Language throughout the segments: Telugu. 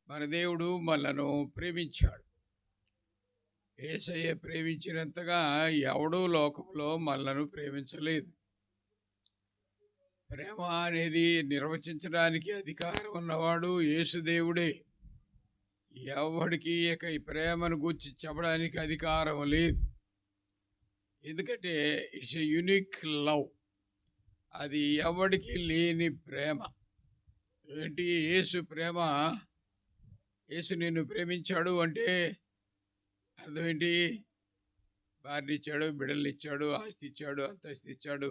మన దేవుడు మనలను ప్రేమించాడు. యేసయ్య ప్రేమించినంతగా ఎవడూ లోకంలో మనలను ప్రేమించలేదు. ప్రేమ అనేది నిర్వచించడానికి అధికారం ఉన్నవాడు యేసుదేవుడే. ఎవడికి ఇక ఈ ప్రేమను గూర్చి చెప్పడానికి అధికారం లేదు. ఎందుకంటే ఇట్స్ ఎ యునిక్ లవ్. అది ఎవడికి లేని ప్రేమ. ఏంటి యేసు ప్రేమ? యేసు నిన్ను ప్రేమించాడు అంటే అర్థం ఏంటి? భార్యనిచ్చాడు, బిడ్డలనిచ్చాడు, ఆస్తి ఇచ్చాడు, అంతస్తు ఇచ్చాడు,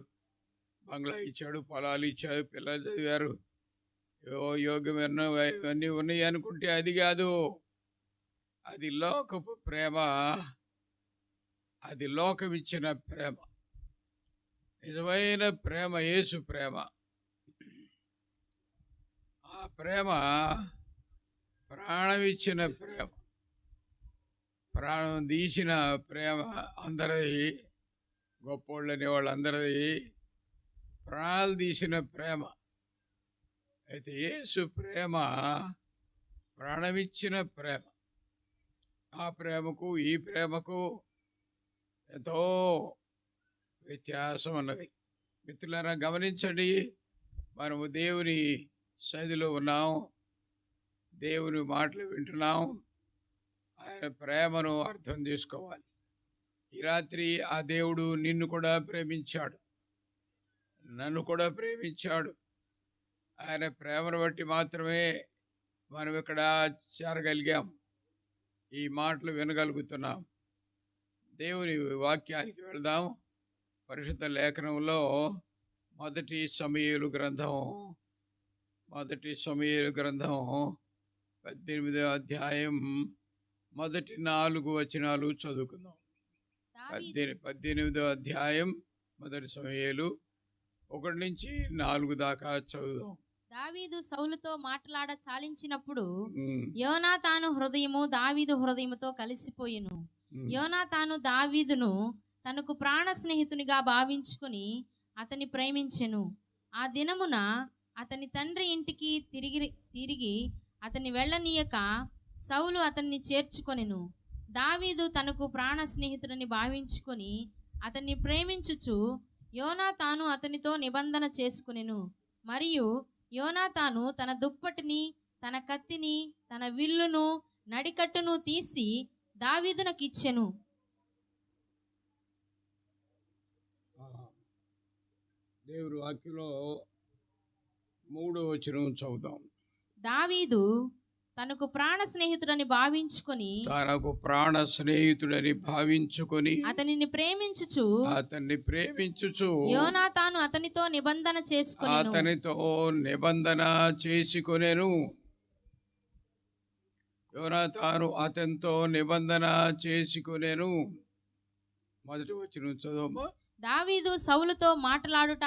బంగ్లా ఇచ్చాడు, పొలాలు ఇచ్చాడు, పిల్లలు చదివారు, యోగ్యమైన ఇవన్నీ ఉన్నాయి అనుకుంటే అది కాదు. అది లోకపు ప్రేమ. అది లోకం ఇచ్చిన ప్రేమ. నిజమైన ప్రేమ యేసు ప్రేమ. ఆ ప్రేమ ప్రాణం ఇచ్చిన ప్రేమ. ప్రాణం తీసిన ప్రేమ అందరిది. గొప్పోళ్ళని వాళ్ళందరిది ప్రాణాలు తీసిన ప్రేమ. అయితే యేసు ప్రేమ ప్రాణమిచ్చిన ప్రేమ. ఆ ప్రేమకు ఈ ప్రేమకు ఎంతో వ్యత్యాసం ఉన్నది. మిత్రులారా గమనించండి, మనము దేవుని సన్నిధిలో ఉన్నాం, దేవుని మాటలు వింటున్నాం. ఆయన ప్రేమను అర్థం చేసుకోవాలి. ఈ రాత్రి ఆ దేవుడు నిన్ను కూడా ప్రేమించాడు, నన్ను కూడా ప్రేమించాడు. ఆయన ప్రేమను బట్టి మాత్రమే మనం ఇక్కడ చేరగలిగాం, ఈ మాటలు వినగలుగుతున్నాం. దేవుని వాక్యానికి వెళ్దాం. పరిశుద్ధ లేఖనంలో మొదటి సమూయేలు గ్రంథం 18వ అధ్యాయం మొదటి 4 వచనాలు చదువుకుందాం. 18వ అధ్యాయం మొదటి సమూయేలు 1 నుంచి 4 దాకా చదువుదాం. దావీదు సౌలుతో మాట్లాడ చాలించినప్పుడు యోనాతాను హృదయము దావీదు హృదయముతో కలిసిపోయెను. యోనాతాను దావీదును తనకు ప్రాణ స్నేహితునిగా భావించుకుని అతని ప్రేమించెను. ఆ దినమున అతని తండ్రి ఇంటికి తిరిగి అతని వెళ్ళనీయక సౌలు అతన్ని చేర్చుకొనెను. దావీదు తనకు ప్రాణ స్నేహితుడని భావించుకొని అతన్ని ప్రేమించుచు యోనాతాను అతనితో నిబంధన చేసుకునెను. మరియు యోనాతాను తన దుప్పటిని, తన కత్తిని, తన విల్లును, నడికట్టును తీసి దావీదునకిచ్చెను. దేవుని వాక్యంలో 3వ వచనం చదువుదాం. దావీదు తనకు ప్రాణ స్నేహితుడని భావించుకొని అతనిని ప్రేమించుచు యోనాతాను అతనితో నిబంధన చేసుకొనెను. యోనాతాను అతనితో నిబంధన మొదటి వచనం చదవమ్మా. దావీదు సౌలుతో మాట్లాడుట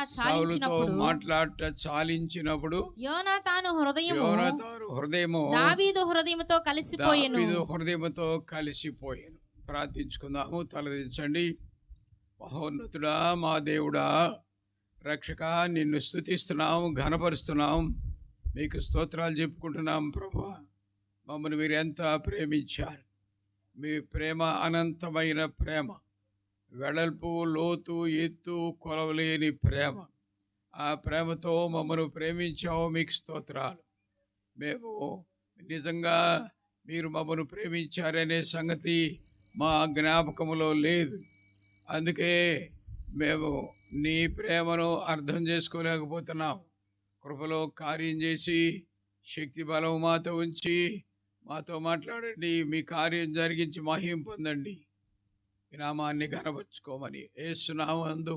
చాలించినప్పుడు యోనాతాను హృదయము దావీదు హృదయముతో కలిసిపోయెను. ప్రార్థించుకుందాము. తలదించండి. మహోన్నతుడా, మా దేవుడా, రక్షక, నిన్ను స్తుతిస్తున్నాం, ఘనపరుస్తున్నాం, మీకు స్తోత్రాలు చెప్పుకుంటున్నాం. ప్రభువా, మమ్మల్ని మీరు ఎంత ప్రేమించారు. మీ ప్రేమ అనంతమైన ప్రేమ, వెడల్పు, లోతు, ఎత్తు, కొలవలేని ప్రేమ. ఆ ప్రేమతో మమ్మల్ని ప్రేమించావు, మీకు స్తోత్రాలు. మేము నిజంగా మీరు మమ్మల్ని ప్రేమించారనే సంగతి మా జ్ఞాపకములో లేదు. అందుకే మేము నీ ప్రేమను అర్థం చేసుకోలేకపోతున్నాం. కృపలో కార్యం చేసి శక్తి బలం మాతో ఉంచి మాతో మాట్లాడండి. మీ కార్యం జరిగించి మహిమ పొందండి. ఈ నామాన్ని ఘనపరచుకోమని యేసు నామమునందు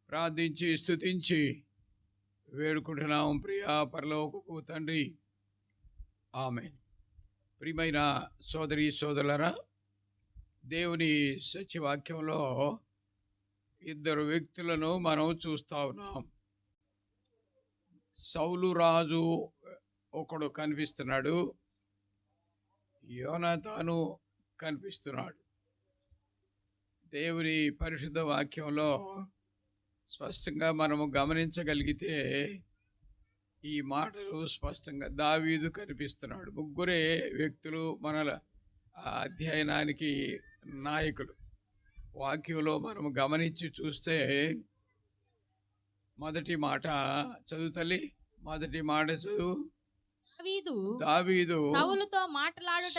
ప్రార్థించి స్తుతించి వేడుకుంటున్నాం ప్రియా పరలోకపు తండ్రి. ఆమేన్. ప్రియమైన సోదరి సోదరులారా, దేవుని సత్యవాక్యంలో 2 వ్యక్తులను మనం చూస్తా ఉన్నాం. సౌలు రాజు ఒకడు కనిపిస్తున్నాడు, యోనాతాను కనిపిస్తున్నాడు. దేవుని పరిశుద్ధ వాక్యంలో స్పష్టంగా మనము గమనించగలిగితే ఈ మాటలు స్పష్టంగా దావీదు కనిపిస్తున్నాడు. ముగ్గురే వ్యక్తులు మనల అధ్యయనానికి నాయకులు. వాక్యంలో మనం గమనించి చూస్తే మొదటి మాట చదువు తల్లి, మొదటి మాట చదువు. దావీదు సౌలుతో మాట్లాడట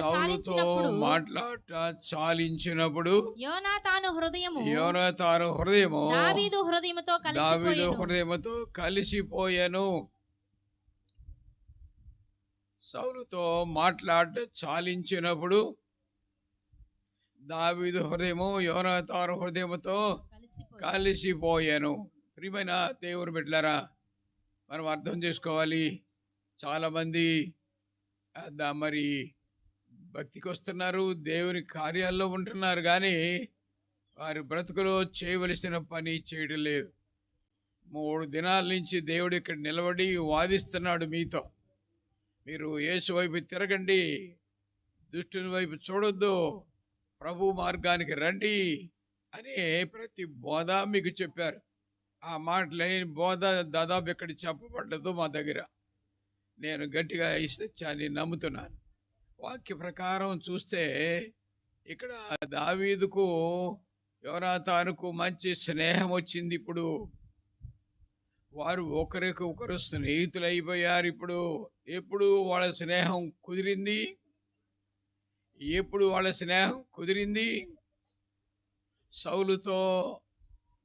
చాలించినప్పుడు యోనాతాను హృదయము దావీదు హృదయముతో కలిసిపోయెను. సౌలుతో మాట్లాడట చాలించినప్పుడు దావీదు హృదయము యోనాతాను హృదయముతో కలిసిపోయాను. ప్రియమైన దేవుని బిడ్డలారా, మనం అర్థం చేసుకోవాలి. చాలామంది మరి భక్తికి వస్తున్నారు, దేవుని కార్యాల్లో ఉంటున్నారు, కానీ వారి బ్రతుకులో చేయవలసిన పని చేయడం లేదు. 3 దినాల నుంచి దేవుడు ఇక్కడ నిలబడి వాదిస్తున్నాడు మీతో. మీరు యేసు వైపు తిరగండి, దుష్టుని వైపు చూడొద్దు, ప్రభు మార్గానికి రండి అనే ప్రతి బోధ మీకు చెప్పారు. ఆ మాట లేని బోధ దాదాపు ఎక్కడ చెప్పబడ్డదు మా దగ్గర. నేను గట్టిగా ఈ సత్యాన్ని నమ్ముతున్నాను. వాక్య ప్రకారం చూస్తే ఇక్కడ దావీదుకు యోనాతానుకు మంచి స్నేహం వచ్చింది. ఇప్పుడు వారు ఒకరికి ఒకరు స్నేహితులు అయిపోయారు. ఎప్పుడు వాళ్ళ స్నేహం కుదిరింది? సౌలుతో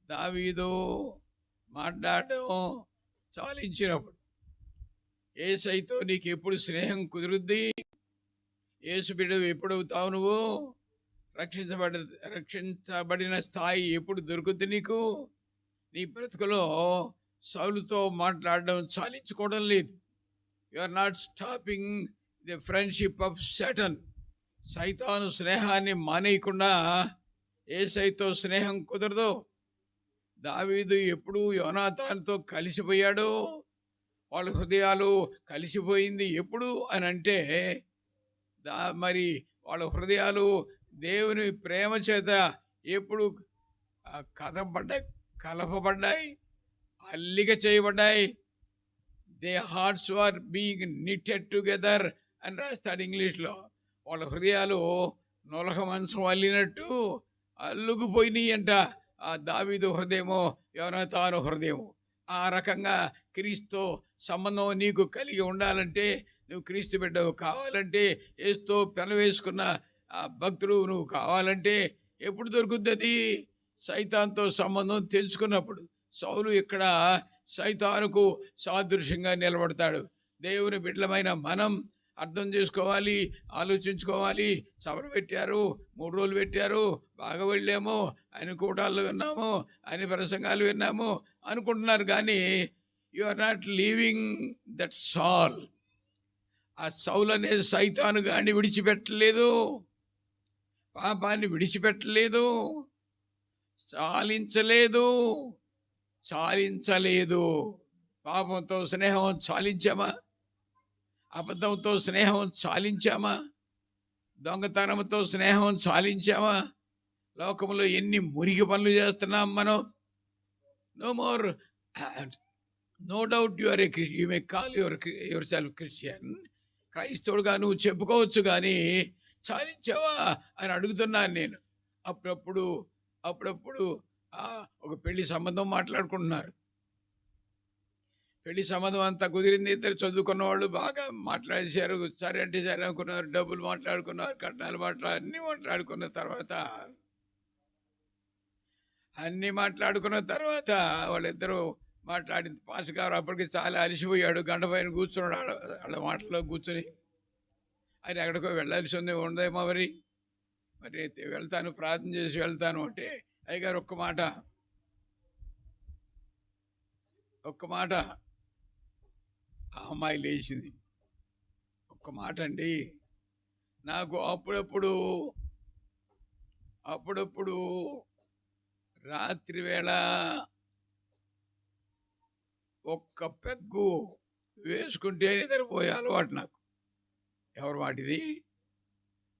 దావీదు మాట్లాడటం చాలించినప్పుడు. యేసయ్యతో నీకు ఎప్పుడు స్నేహం కుదురుద్ది? యేసు బిడ్డవు ఎప్పుడవుతావు? నువ్వు రక్షించబడిన స్థాయి ఎప్పుడు దొరుకుద్ది నీకు? నీ బ్రతుకులో సౌలుతో మాట్లాడడం చాలించుకోవడం లేదు. You are not stopping the friendship of Satan. సైతాను స్నేహాన్ని మానేయకుండా యేసయ్యతో స్నేహం కుదరదు. దావీదు ఎప్పుడు యోనాతానుతో కలిసిపోయాడు, వాళ్ళ హృదయాలు కలిసిపోయింది ఎప్పుడు అని అంటే, మరి వాళ్ళ హృదయాలు దేవుని ప్రేమ చేత ఎప్పుడు కలపబడ్డాయి, అల్లిక చేయబడ్డాయి. They hearts are being knitted together అని రాస్తాడు ఇంగ్లీష్లో. వాళ్ళ హృదయాలు నొలక మంచం అల్లినట్టు అల్లుకుపోయినాయి అంట. ఆ దావీదు హృదయము యోనాతాను హృదయము. ఆ రకంగా క్రీస్తు సంబంధం నీకు కలిగి ఉండాలంటే, నువ్వు క్రీస్తు బిడ్డవు కావాలంటే, యేసుతో పెనవేసుకున్న ఆ భక్తుడు నువ్వు కావాలంటే ఎప్పుడు దొరుకుతుంది? అది సైతాన్తో సంబంధం తెలుసుకున్నప్పుడు. సౌలు ఇక్కడ సైతానుకు సాదృశ్యంగా నిలబడతాడు. దేవుని బిడ్డలమైన మనం అర్థం చేసుకోవాలి, ఆలోచించుకోవాలి. సభలు పెట్టారు, 3 రోజులు పెట్టారు, బాగా వెళ్ళాము, అన్ని కూటాలు విన్నాము, అన్ని ప్రసంగాలు విన్నాము అనుకుంటున్నారు, కానీ you are not leaving that Saul. ఆ సౌల్ అనే సైతాను గాని విడిచిపెట్టలేదు, పాపాన్ని విడిచిపెట్టలేదు, చాలించలేదు. పాపంతో స్నేహం చాలించామా? అబద్ధంతో స్నేహం చాలించామా? దొంగతనంతో స్నేహం చాలించామా? లోకంలో ఎన్ని మురికి పనులు చేస్తున్నాం మనం. No more. No doubt you may call yourself Christian. క్రైస్తవుడుగా నువ్వు చెప్పుకోవచ్చు, కానీ చాలించావా అని అడుగుతున్నాను నేను. అప్పుడప్పుడు ఒక పెళ్లి సంబంధం మాట్లాడుకుంటున్నారు. పెళ్లి సంబంధం అంతా కుదిరింది. ఇద్దరు చదువుకున్న వాళ్ళు బాగా మాట్లాడేశారు. సరే అంటే సరే అనుకున్నారు, డబ్బులు మాట్లాడుకున్నారు, కట్నాలు అన్నీ మాట్లాడుకున్న తర్వాత వాళ్ళిద్దరూ మాట్లాడింది. పాస్ గారు అప్పటికి చాలా అలసిపోయాడు, గంట పైన కూర్చున్నాడు. వాళ్ళ మాటలో కూర్చుని ఆయన ఎక్కడికో వెళ్ళాల్సి ఉందేమో మరి వెళ్తాను, ప్రార్థన చేసి వెళ్తాను అంటే, అయ్యగారు ఒక్క మాట ఆ అమ్మాయి లేచింది. ఒక్క మాట అండి, నాకు అప్పుడప్పుడు రాత్రి వేళ ఒక్క పెగ్గు వేసుకుంటే నిద్రపోయే అలవాటు నాకు. ఎవరు వాటిది?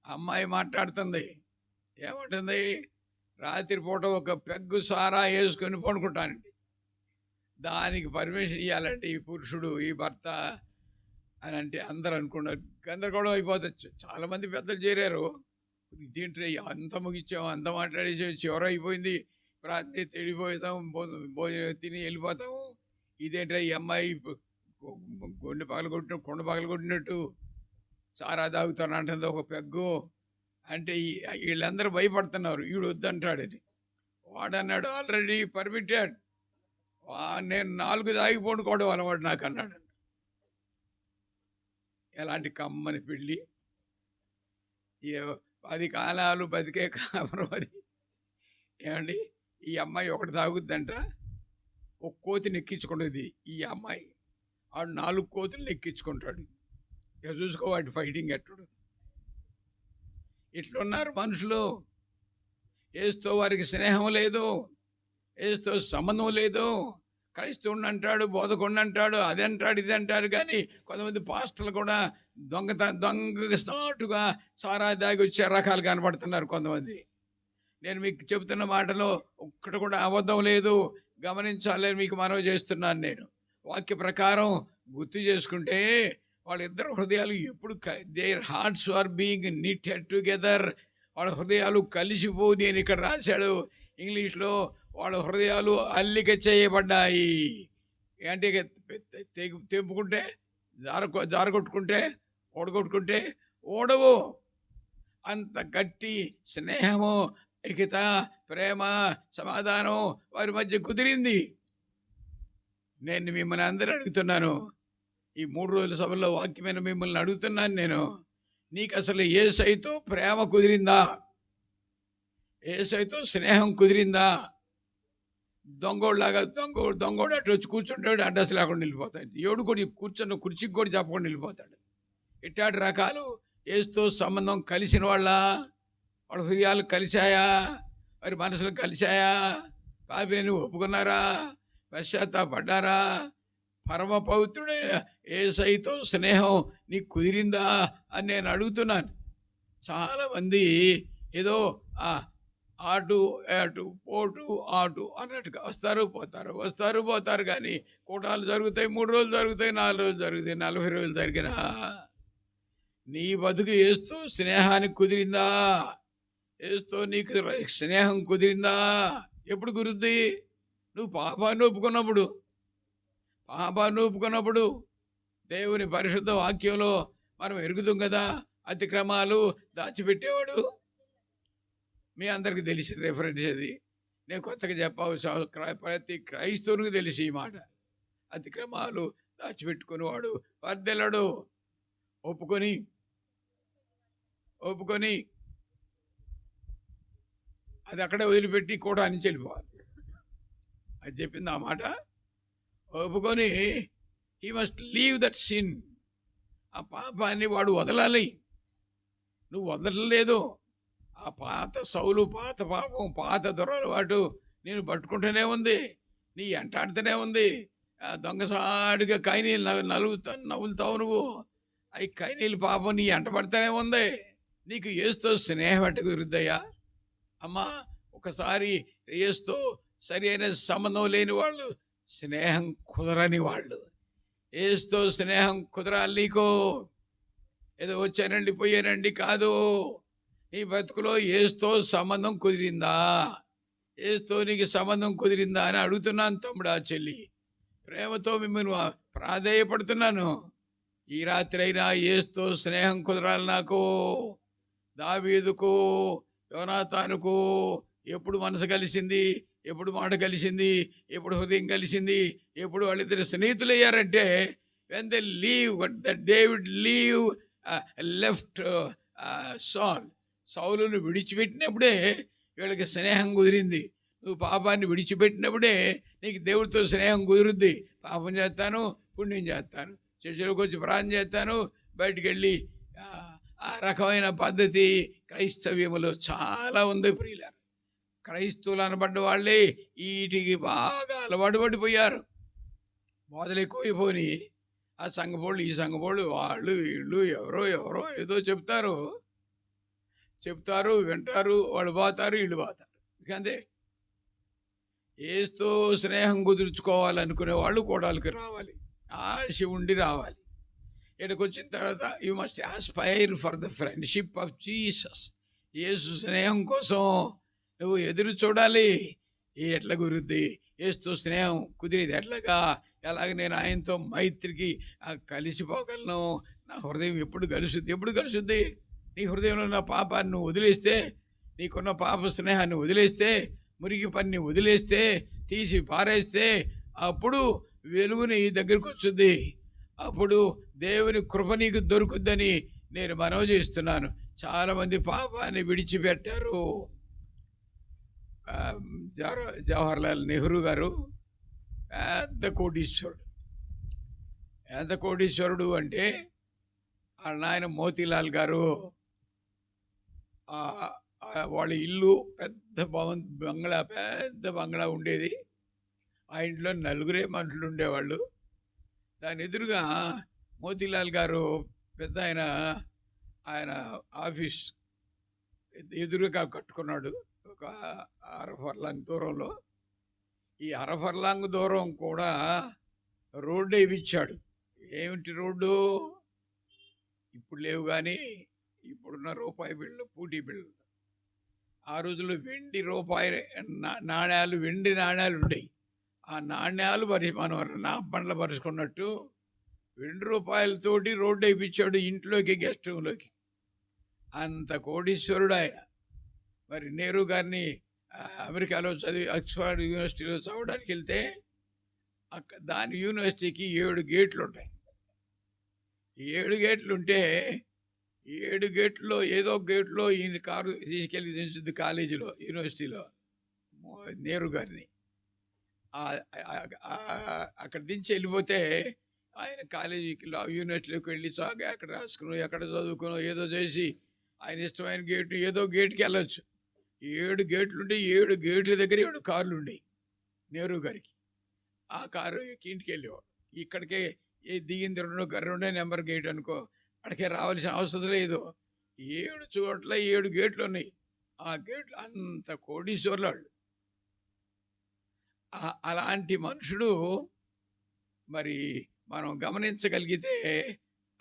అమ్మాయి మాట్లాడుతుంది. ఏమంటుంది? రాత్రిపూట ఒక పెగ్గు సారా వేసుకొని పడుకుంటానండి. దానికి పర్మిషన్ ఇవ్వాలంటే ఈ పురుషుడు ఈ భర్త అని అంటే అందరూ అనుకున్నారు. గందరగోళం అయిపోతుంది. చాలామంది పెద్దలు చేరారు. దీంట్లో అంత ముగించాం, అంత మాట్లాడేసాం, చివర అయిపోయింది, రాత్రి తెడిపోతాం, భోజనం తిని వెళ్ళిపోతాము. ఇదేంటో ఈ అమ్మాయి గుండె పగలగొట్టిన కొండ పగలగొట్టినట్టు సారా తాగుతాను అంటుంది ఒక పెగ్గు అంటే వీళ్ళందరూ భయపడుతున్నారు. వీడు వద్దంటాడని. వాడన్నాడు ఆల్రెడీ పర్మిటెడ్, నేను 4 తాగిపోండి కూడా అలవాడు నాకు అన్నాడు. ఎలాంటి కమ్మని పెళ్ళి, 10 కాలాలు బతికే కాపురం అది. ఏమండి, ఈ అమ్మాయి ఒకటి తాగుద్దంట, ఒక కోతిని ఎక్కించుకునేది ఈ అమ్మాయి, ఆడు 4 కోతులు ఎక్కించుకుంటాడు. ఇక చూసుకో వాటి ఫైటింగ్ ఎట్టుడు. ఇట్లున్నారు మనుషులు. ఏసుతో వారికి స్నేహం లేదు, ఏసుతో సంబంధం లేదు. క్రైస్తవుని అంటాడు, బోధకుడిని అంటాడు, అది అంటాడు, ఇది అంటారు. కానీ కొంతమంది పాస్టర్లు కూడా దొంగ స్టార్ట్గా సారా దాగి వచ్చే రకాలు కనబడుతున్నారు కొంతమంది. నేను మీకు చెబుతున్న మాటలో ఒక్కటి కూడా అబద్ధం లేదు, గమనించాలని మీకు మనవి చేస్తున్నాను. నేను వాక్య ప్రకారం గుర్తు చేసుకుంటే వాళ్ళిద్దరు హృదయాలు ఎప్పుడు their hearts are being knitted together. వాళ్ళ హృదయాలు కలిసిపోయి, నేను ఇక్కడ రాశాడు ఇంగ్లీష్లో, వాళ్ళ హృదయాలు అల్లిక చేయబడ్డాయి. అంటే తెంపుకుంటే జారగొట్టుకుంటే ఓడగొట్టుకుంటే ఓడవు. అంత గట్టి స్నేహము, ఏకత, ప్రేమ, సమాధానం వారి మధ్య కుదిరింది. నేను మిమ్మల్ని అందరూ అడుగుతున్నాను, ఈ 3 రోజుల సభలో వాక్యమైన మిమ్మల్ని అడుగుతున్నాను నేను, నీకు అసలు యేసయ్యతో ప్రేమ కుదిరిందా? యేసయ్యతో స్నేహం కుదిరిందా? దొంగోడులాగా దొంగోడు అటు వచ్చి కూర్చుంటాడు, అడ్రస్ లేకుండా వెళ్ళిపోతాడు. ఏడు కూడా కూర్చున్న కుర్చీకి కూడా చెప్పకుండా వెళ్ళిపోతాడు. ఇట్లాంటి రకాలు యేసుతో సంబంధం కలిసిన వాళ్ళ హృదయాలు కలిశాయా? వారి మనసులు కలిశాయా? పాపిని ఒప్పుకున్నారా? పశ్చాత్తాపడ్డారా? పరమ పవిత్రుడైన యేసయ్యతో స్నేహం నీకు కుదిరిందా అని నేను అడుగుతున్నాను. చాలామంది ఏదో ఆటు ఏటు పోటు ఆటు అన్నట్టుగా వస్తారు పోతారు. కానీ కూటాలు జరుగుతాయి, 3 రోజులు జరుగుతాయి, 4 రోజులు జరుగుతాయి, 40 రోజులు జరిగినా నీ బతుకు యేసుతో స్నేహానికి కుదిరిందా? యేసుతో నీకు స్నేహం కుదిరిందా? ఎప్పుడు కుదిరింది? నువ్వు పాపాన్ని ఒప్పుకున్నప్పుడు దేవుని పరిశుద్ధ వాక్యంలో మనం ఎరుగుతాం కదా, అతిక్రమాలు దాచిపెట్టేవాడు. మీ అందరికీ తెలిసిన రెఫరెన్స్ అది, నేను కొత్తగా చెప్పాల్సిన ప్రతి క్రైస్తవునికి తెలిసి ఈ మాట. అతిక్రమాలు దాచిపెట్టుకునేవాడు వర్దెలడు. ఒప్పుకొని అది అక్కడే వదిలిపెట్టి కూడా అని చెల్లిపోవాలి. అది చెప్పింది ఆ మాట. ఒప్పుకొని he must leave that sin. ఆ పాపాన్ని వాడు వదలాలి. నువ్వు వదలలేదు. ఆ పాత సౌలు, పాత పాపం, పాత దురలవాటు నేను పట్టుకుంటూనే ఉంది, నీ ఎంటాడుతూనే ఉంది. దొంగసాడిగా కైనీళ్ళు నవ్వులుతావు నువ్వు. అవి కైనీళ్ళు పాపం నీ ఎంట పడుతూనే ఉంది. నీకు యేసుతో స్నేహం ఎట్ట కుదురుద్దయ్యా? అమ్మా, ఒకసారి యేసుతో సరి అయిన సంబంధం లేని వాళ్ళు, స్నేహం కుదరని వాళ్ళు. యేసుతో స్నేహం కుదరాలి నీకు. ఏదో వచ్చానండి పోయానండి కాదు. నీ బతుకులో యేసుతో సంబంధం కుదిరిందా? యేసుతో నీకు సంబంధం కుదిరిందా అని అడుగుతున్నాను తమ్ముడా, చెల్లి. ప్రేమతో మిమ్మల్ని ప్రాధేయపడుతున్నాను. ఈ రాత్రి అయినా యేసుతో స్నేహం కుదరాలి నాకు. దావీదుకు, యోనాతానుకు ఎప్పుడు మనసు కలిసింది, ఎప్పుడు మాట కలిసింది, ఎప్పుడు హృదయం కలిసింది, ఎప్పుడు వాళ్ళిద్దరు స్నేహితులు అయ్యారంటే when they leave, that David left సౌలును విడిచిపెట్టినప్పుడే వీళ్ళకి స్నేహం కుదిరింది. నువ్వు పాపాన్ని విడిచిపెట్టినప్పుడే నీకు దేవుడితో స్నేహం కుదురుద్ది. పాపం చేస్తాను, పుణ్యం చేస్తాను, చర్చలోకి వచ్చి ప్రార్థన చేస్తాను, బయటికి వెళ్ళి ఆ రకమైన పద్ధతి క్రైస్తవ్యములో చాలా ఉంది ప్రియులారా. క్రైస్తవులు అనబడ్డ వాళ్ళే వీటికి బాగా అలవాటు పడిపోయారు. మొదలు ఎక్కువైపోయి ఆ సంఘపోళ్ళు, ఈ సంఘపోళ్ళు, వాళ్ళు వీళ్ళు ఎవరో ఏదో చెప్తారు, వింటారు, వాళ్ళు పోతారు, వీళ్ళు పోతారు. అంతే. యేసుతో స్నేహం కుదుర్చుకోవాలనుకునే వాళ్ళు కోడలికి రావాలి, ఆశ ఉండి రావాలి. ఇక్కడికి వచ్చిన తర్వాత you must aspire for the friendship of Jesus. యేసు స్నేహం కోసం నువ్వు ఎదురు చూడాలి. ఎట్లా కుదురుద్ది? యేసుతో స్నేహం కుదిరేది ఎట్లాగా? ఎలాగ నేను ఆయనతో మైత్రికి కలిసిపోగలను? నా హృదయం ఎప్పుడు కలుసుద్ది? నీ హృదయంలో ఉన్న పాపాన్ని నువ్వు వదిలేస్తే, నీకున్న పాప స్నేహాన్ని వదిలేస్తే, మురికి పని వదిలేస్తే, తీసి పారేస్తే, అప్పుడు వెలుగు నీ దగ్గరకు వచ్చుద్ది. అప్పుడు దేవుని కృప నీకు దొరుకుద్దని నేను మనవి చేస్తున్నాను. చాలామంది పాపాన్ని విడిచిపెట్టారు. జవహర్లాల్ నెహ్రూ గారు పెద్ద కోటీశ్వరుడు. ఎంత కోటీశ్వరుడు అంటే వాళ్ళ నాయన మోతీలాల్ గారు వాళ్ళ ఇల్లు పెద్ద పెద్ద బంగ్లా ఉండేది. ఆ ఇంట్లో 4 మనుషులు ఉండేవాళ్ళు. దాని ఎదురుగా మోతీలాల్ గారు పెద్ద ఆయన ఆఫీస్ ఎదురుగా కట్టుకున్నాడు. ఒక 1/2 ఫర్లాంగ్ దూరంలో. ఈ 1/2 ఫర్లాంగ్ దూరం కూడా రోడ్డు వేయించాడు. ఏమిటి రోడ్డు? ఇప్పుడు లేవు కానీ ఇప్పుడున్న రూపాయి బిళ్ళు, పూటీ బిళ్ళు. ఆ రోజుల్లో వెండి నాణ్యాలు ఉండేవి. ఆ నాణ్యాలు మరి మనం నాపండ్ల పరుచుకున్నట్టు ₹2 రోడ్డు వేయించాడు ఇంట్లోకి, గెస్ట్ రూమ్లోకి. అంత కోటీశ్వరుడు ఆయన. మరి నెహ్రూ గారిని అమెరికాలో ఆక్స్ఫర్డ్ యూనివర్సిటీలో చదవడానికి వెళ్తే దాని యూనివర్సిటీకి 7 గేట్లు ఉంటాయి. 7 గేట్లు ఉంటే 7 గేట్లలో ఏదో గేట్లో ఈయన కారు తీసుకెళ్ళి దించుద్ది కాలేజీలో, యూనివర్సిటీలో నెహ్రూ గారిని. అక్కడ దించి వెళ్ళిపోతే ఆయన కాలేజీకి యూనివర్సిటీలోకి వెళ్ళి అక్కడ రాసుకుని, ఎక్కడ చదువుకునో ఏదో చేసి ఆయన ఇష్టమైన గేటు ఏదో గేటుకి వెళ్ళొచ్చు. 7 గేట్లుండి 7 గేట్ల దగ్గర 7 కార్లు ఉండేవి నెహ్రూ గారికి. ఆ కారు ఎక్కి ఇంటికి వెళ్ళేవాడు. ఇక్కడికే దిగింది 2 నెంబర్ గేట్ అనుకో, అక్కడికే రావాల్సిన అవసరం లేదు. 7 చోట్ల 7 గేట్లు ఉన్నాయి. ఆ గేట్లు అంత కోటీశ్వర్లు వాళ్ళు. అలాంటి మనుషుడు మరి మనం గమనించగలిగితే,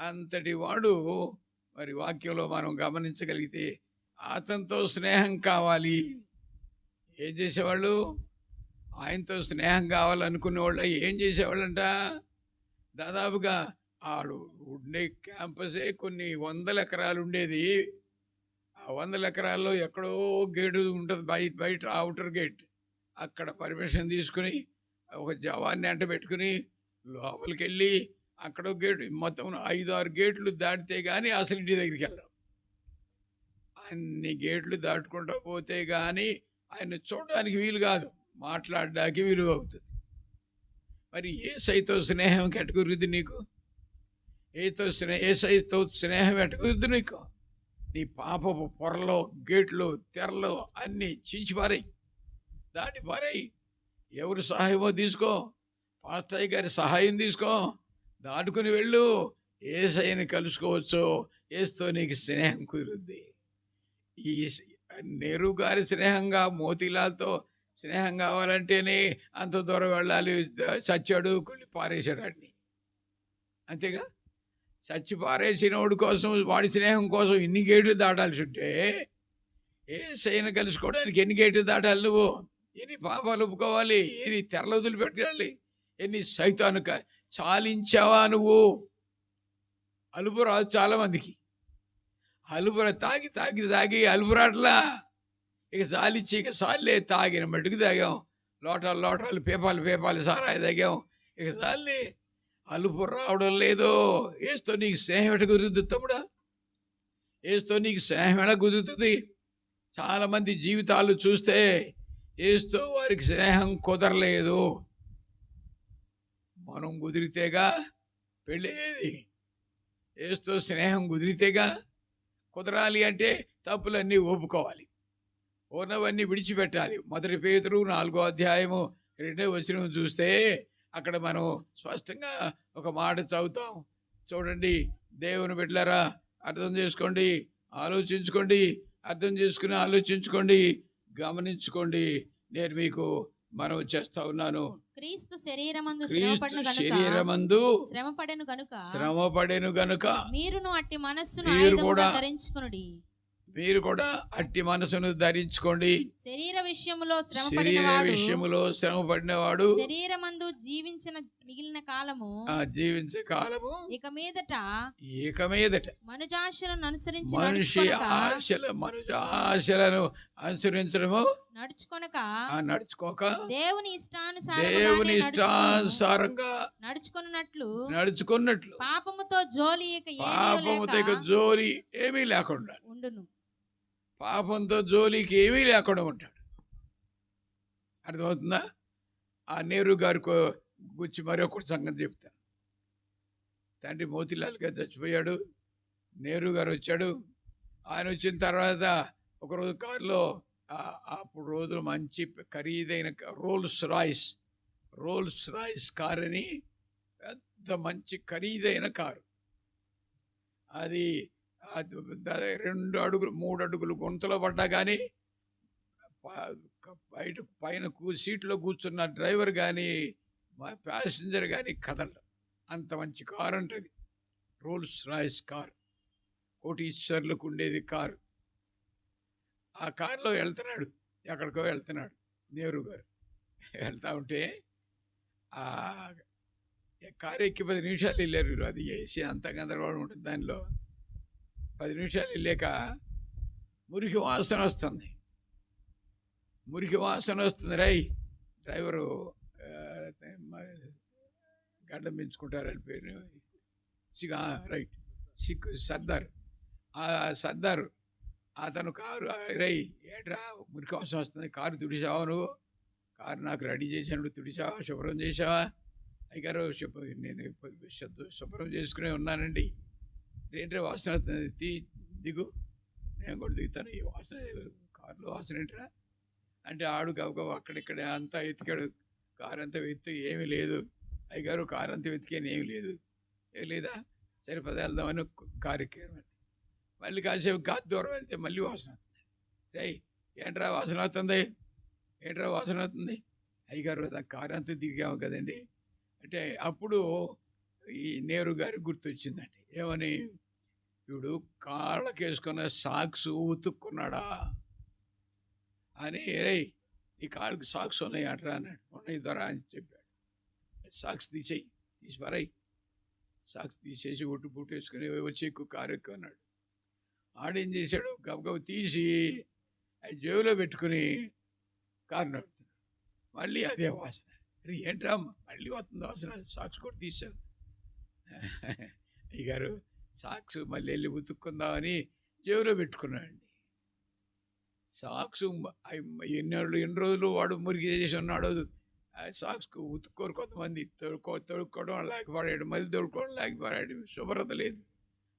అంతటి వాడు మరి వాక్యంలో మనం గమనించగలిగితే అతనితో స్నేహం కావాలి. ఏం చేసేవాళ్ళు? ఆయనతో స్నేహం కావాలనుకునే వాళ్ళు ఏం చేసేవాళ్ళంట? దాదాపుగా ఆడు ఉండే క్యాంపసే కొన్ని 100 ఎకరాలు ఉండేది. ఆ 100 ఎకరాల్లో ఎక్కడో గేటు ఉంటుంది, బయట అవుటర్ గేట్. అక్కడ పర్మిషన్ తీసుకుని ఒక జవాన్ని అంట పెట్టుకుని లోపలికి వెళ్ళి అక్కడో గేటు, మొత్తం 5-6 గేట్లు దాటితే కానీ అసలు ఇంటి దగ్గరికి వెళ్ళరు. అన్ని గేట్లు దాటుకుంటూ పోతే కానీ ఆయన చూడడానికి వీలు కాదు, మాట్లాడడానికి వీలు అవుతుంది. మరి యేసయ్యతో స్నేహం ఎట్టుకురుద్ది నీకు? యేసయ్యతో స్నేహం ఎట్టుకురుద్ది నీకు? నీ పాపపు పొరలో, గేట్లు, తెరలో అన్నీ చించిపారాయి, దాటి పారాయి. ఎవరు సహాయమో తీసుకో, పాస్టయ్య గారి సహాయం తీసుకో, దాటుకుని వెళ్ళు. యేసయ్యని కలుసుకోవచ్చు. యేసుతో నీకు స్నేహం కుదురుద్ది. ఈ నెహ్రూ గారి స్నేహంగా మోతీలాల్తో స్నేహం కావాలంటేనే అంత దూరం వెళ్ళాలి. చచ్చాడు, పారేశాడు వాడిని. అంతేగా? చచ్చి పారేసినోడి కోసం, వాడి స్నేహం కోసం ఇన్ని గేట్లు దాటాల్సి ఉంటే యేసయ్యను కలుసుకోవడానికి ఎన్ని గేట్లు దాటాలి? నువ్వు ఎన్ని పాపాలు ఒప్పుకోవాలి? ఎన్ని తెరలు వదిలిపెట్టాలి? ఎన్ని సైతాను చాలించావా నువ్వు? అలుపు రాదు చాలామందికి. అలుపుర తాగి అలుపురాట్లా. ఇక చాలించి ఇక సార్లే, తాగిన మట్టుకు తాగాం, లోటాలు పేపాలు సారాయి తాగాం, ఇక చాలే. అలుపు రావడం లేదో. యేసుతో నీకు స్నేహం ఎట కుదురుతుంది తమ్ముడా? యేసుతో నీకు స్నేహం ఎలా కుదురుతుంది? చాలామంది జీవితాలు చూస్తే యేసుతో వారికి స్నేహం కుదరలేదు. మనం కుదిరితేగా పెళ్ళేది. యేసుతో స్నేహం కుదిరితేగా. కుదరాలి అంటే తప్పులన్నీ ఒప్పుకోవాలి, ఉన్నవన్నీ విడిచిపెట్టాలి. 1 పేతురు 4వ అధ్యాయము 2వ వచనం చూస్తే అక్కడ మనం స్పష్టంగా ఒక మాట చదువుతాం. చూడండి, దేవుని బిడ్డలారా, అర్థం చేసుకోండి, ఆలోచించుకోండి, అర్థం చేసుకుని ఆలోచించుకోండి, గమనించుకోండి. నేను మీకు మనం చేస్తా ఉన్నాను. క్రీస్తు శరీరమందు క్రీస్తు శరీరమందు శ్రమపడెను గనుక మీరును అట్టి మనస్సును మీరు ఆయుధముగా కూడా ధరించుకొనుడి. మీరు కూడా అట్టి మనసును ధరించుకోండి. శరీర విషయములో శ్రమపడినవాడు శరీరమందు జీవించిన మిగిలిన కాలము జీవించే కాలము ఇక మీదట మనుజాశలను అనుసరించి మనుజాశలను అనుసరించడము నడుచుకోక దేవుని ఇష్టానుసారంగా నడుచుకున్నట్లు పాపముతో జోలి ఏమీ లేకుండా ఉండును. పాపంతో జోలికి ఏమీ లేకుండా ఉంటాడు. అర్థమవుతుందా? ఆ నెహ్రూ గారి గురించి మరొకటి సంగతి చెప్తాను. తండ్రి మోతీలాల్ గారు చచ్చిపోయాడు. నెహ్రూ గారు వచ్చాడు. ఆయన వచ్చిన తర్వాత ఒకరోజు కారులో అప్పుడు రోజులు మంచి ఖరీదైన రోల్స్ రాయిస్ కార్ అని పెద్ద మంచి ఖరీదైన కారు. అది 2 అడుగులు 3 అడుగులు గుంతలో పడ్డా కానీ పైన సీట్లో కూర్చున్న డ్రైవర్ కానీ ప్యాసింజర్ కానీ కదలరు. అంత మంచి కారు ఉంటుంది రోల్స్ రాయిస్ కారు. కోటీశ్వర్లకు ఉండేది కారు. ఆ కారులో వెళ్తున్నాడు, ఎక్కడికో వెళ్తున్నాడు నెహ్రూ గారు. వెళ్తా ఉంటే ఆ కారు ఎక్కి 10 నిమిషాలు వెళ్ళారు. అది ఏసీ అంత గందరగోళం ఉంటుంది. దానిలో 10 నిమిషాలు వెళ్ళాక మురికి వాసన వస్తుంది. రై డ్రైవరు గడ్డం పెంచుకుంటారు పేరు రైట్ సర్దారు అతను కారు రై ఏట్రా మురికి వాసన వస్తుంది, కారు తుడిచావా నువ్వు? కారు నాకు రెడీ చేసినప్పుడు తుడిచావా, శుభ్రం చేసావా? అయ్యారు నేను శుభ్రం చేసుకునే ఉన్నానండి. ఏంట్రా వాసన వస్తుంది, దిగు, నేను కూడా దిగుతాను. ఈ వాసన కారులో వాసన ఏంట్రా అంటే ఆడు గబగబా అక్కడిక్కడ అంతా వెతికాడు. కారు అంతా వెతికి ఏమీ లేదు. అయ్యగారు కారు అంతా వెతికేని ఏమి లేదు. ఏం లేదా, సరే పద వెళ్దామని కారు ఎక్కారు. మళ్ళీ కాసేపు కాదు దూరం వెళ్తే మళ్ళీ వాసన వస్తుంది. రై ఏంట్రా వాసన అవుతుంది, అయ్యగారు కారు అంతా దిగాము కదండి అంటే అప్పుడు ఈ నెహ్రూ గారికి గుర్తొచ్చిందండి. ఏమని, వీడు కాళ్ళకి వేసుకున్న సాక్స్ ఉతుక్కున్నాడా అని. రే ఈ కాళ్ళకి సాక్స్ ఉన్నాయి అంటరా అన్నాడు. ఉన్నాయి ధర అని చెప్పాడు. సాక్స్ తీసి పారాయి. సాక్స్ తీసేసి బుట్టు వేసుకుని వచ్చి ఎక్కువ కారు ఎక్కువ అన్నాడు. ఆడేం చేశాడు, గబగబ తీసి అది జేబులో పెట్టుకుని కారు నడుపుతున్నాడు. మళ్ళీ అదే వాసన. ఏంట్రా మళ్ళీ వస్తుంది వాసన, సాక్స్ కూడా తీసావు. అయ్యగారు సాక్స్ మళ్ళీ వెళ్ళి ఉతుక్కుందామని జేబులో పెట్టుకున్నాడండి. సాక్స్ ఎన్ని రోజులు వాడు మురికి చేసి ఉన్నాడు. సాక్స్కు ఉతుక్కోరు కొంతమంది, తొడుక్కోవడం లేకపోయాడు, మళ్ళీ తొడుక్కోవడం లేకపోయాడు, శుభ్రత లేదు.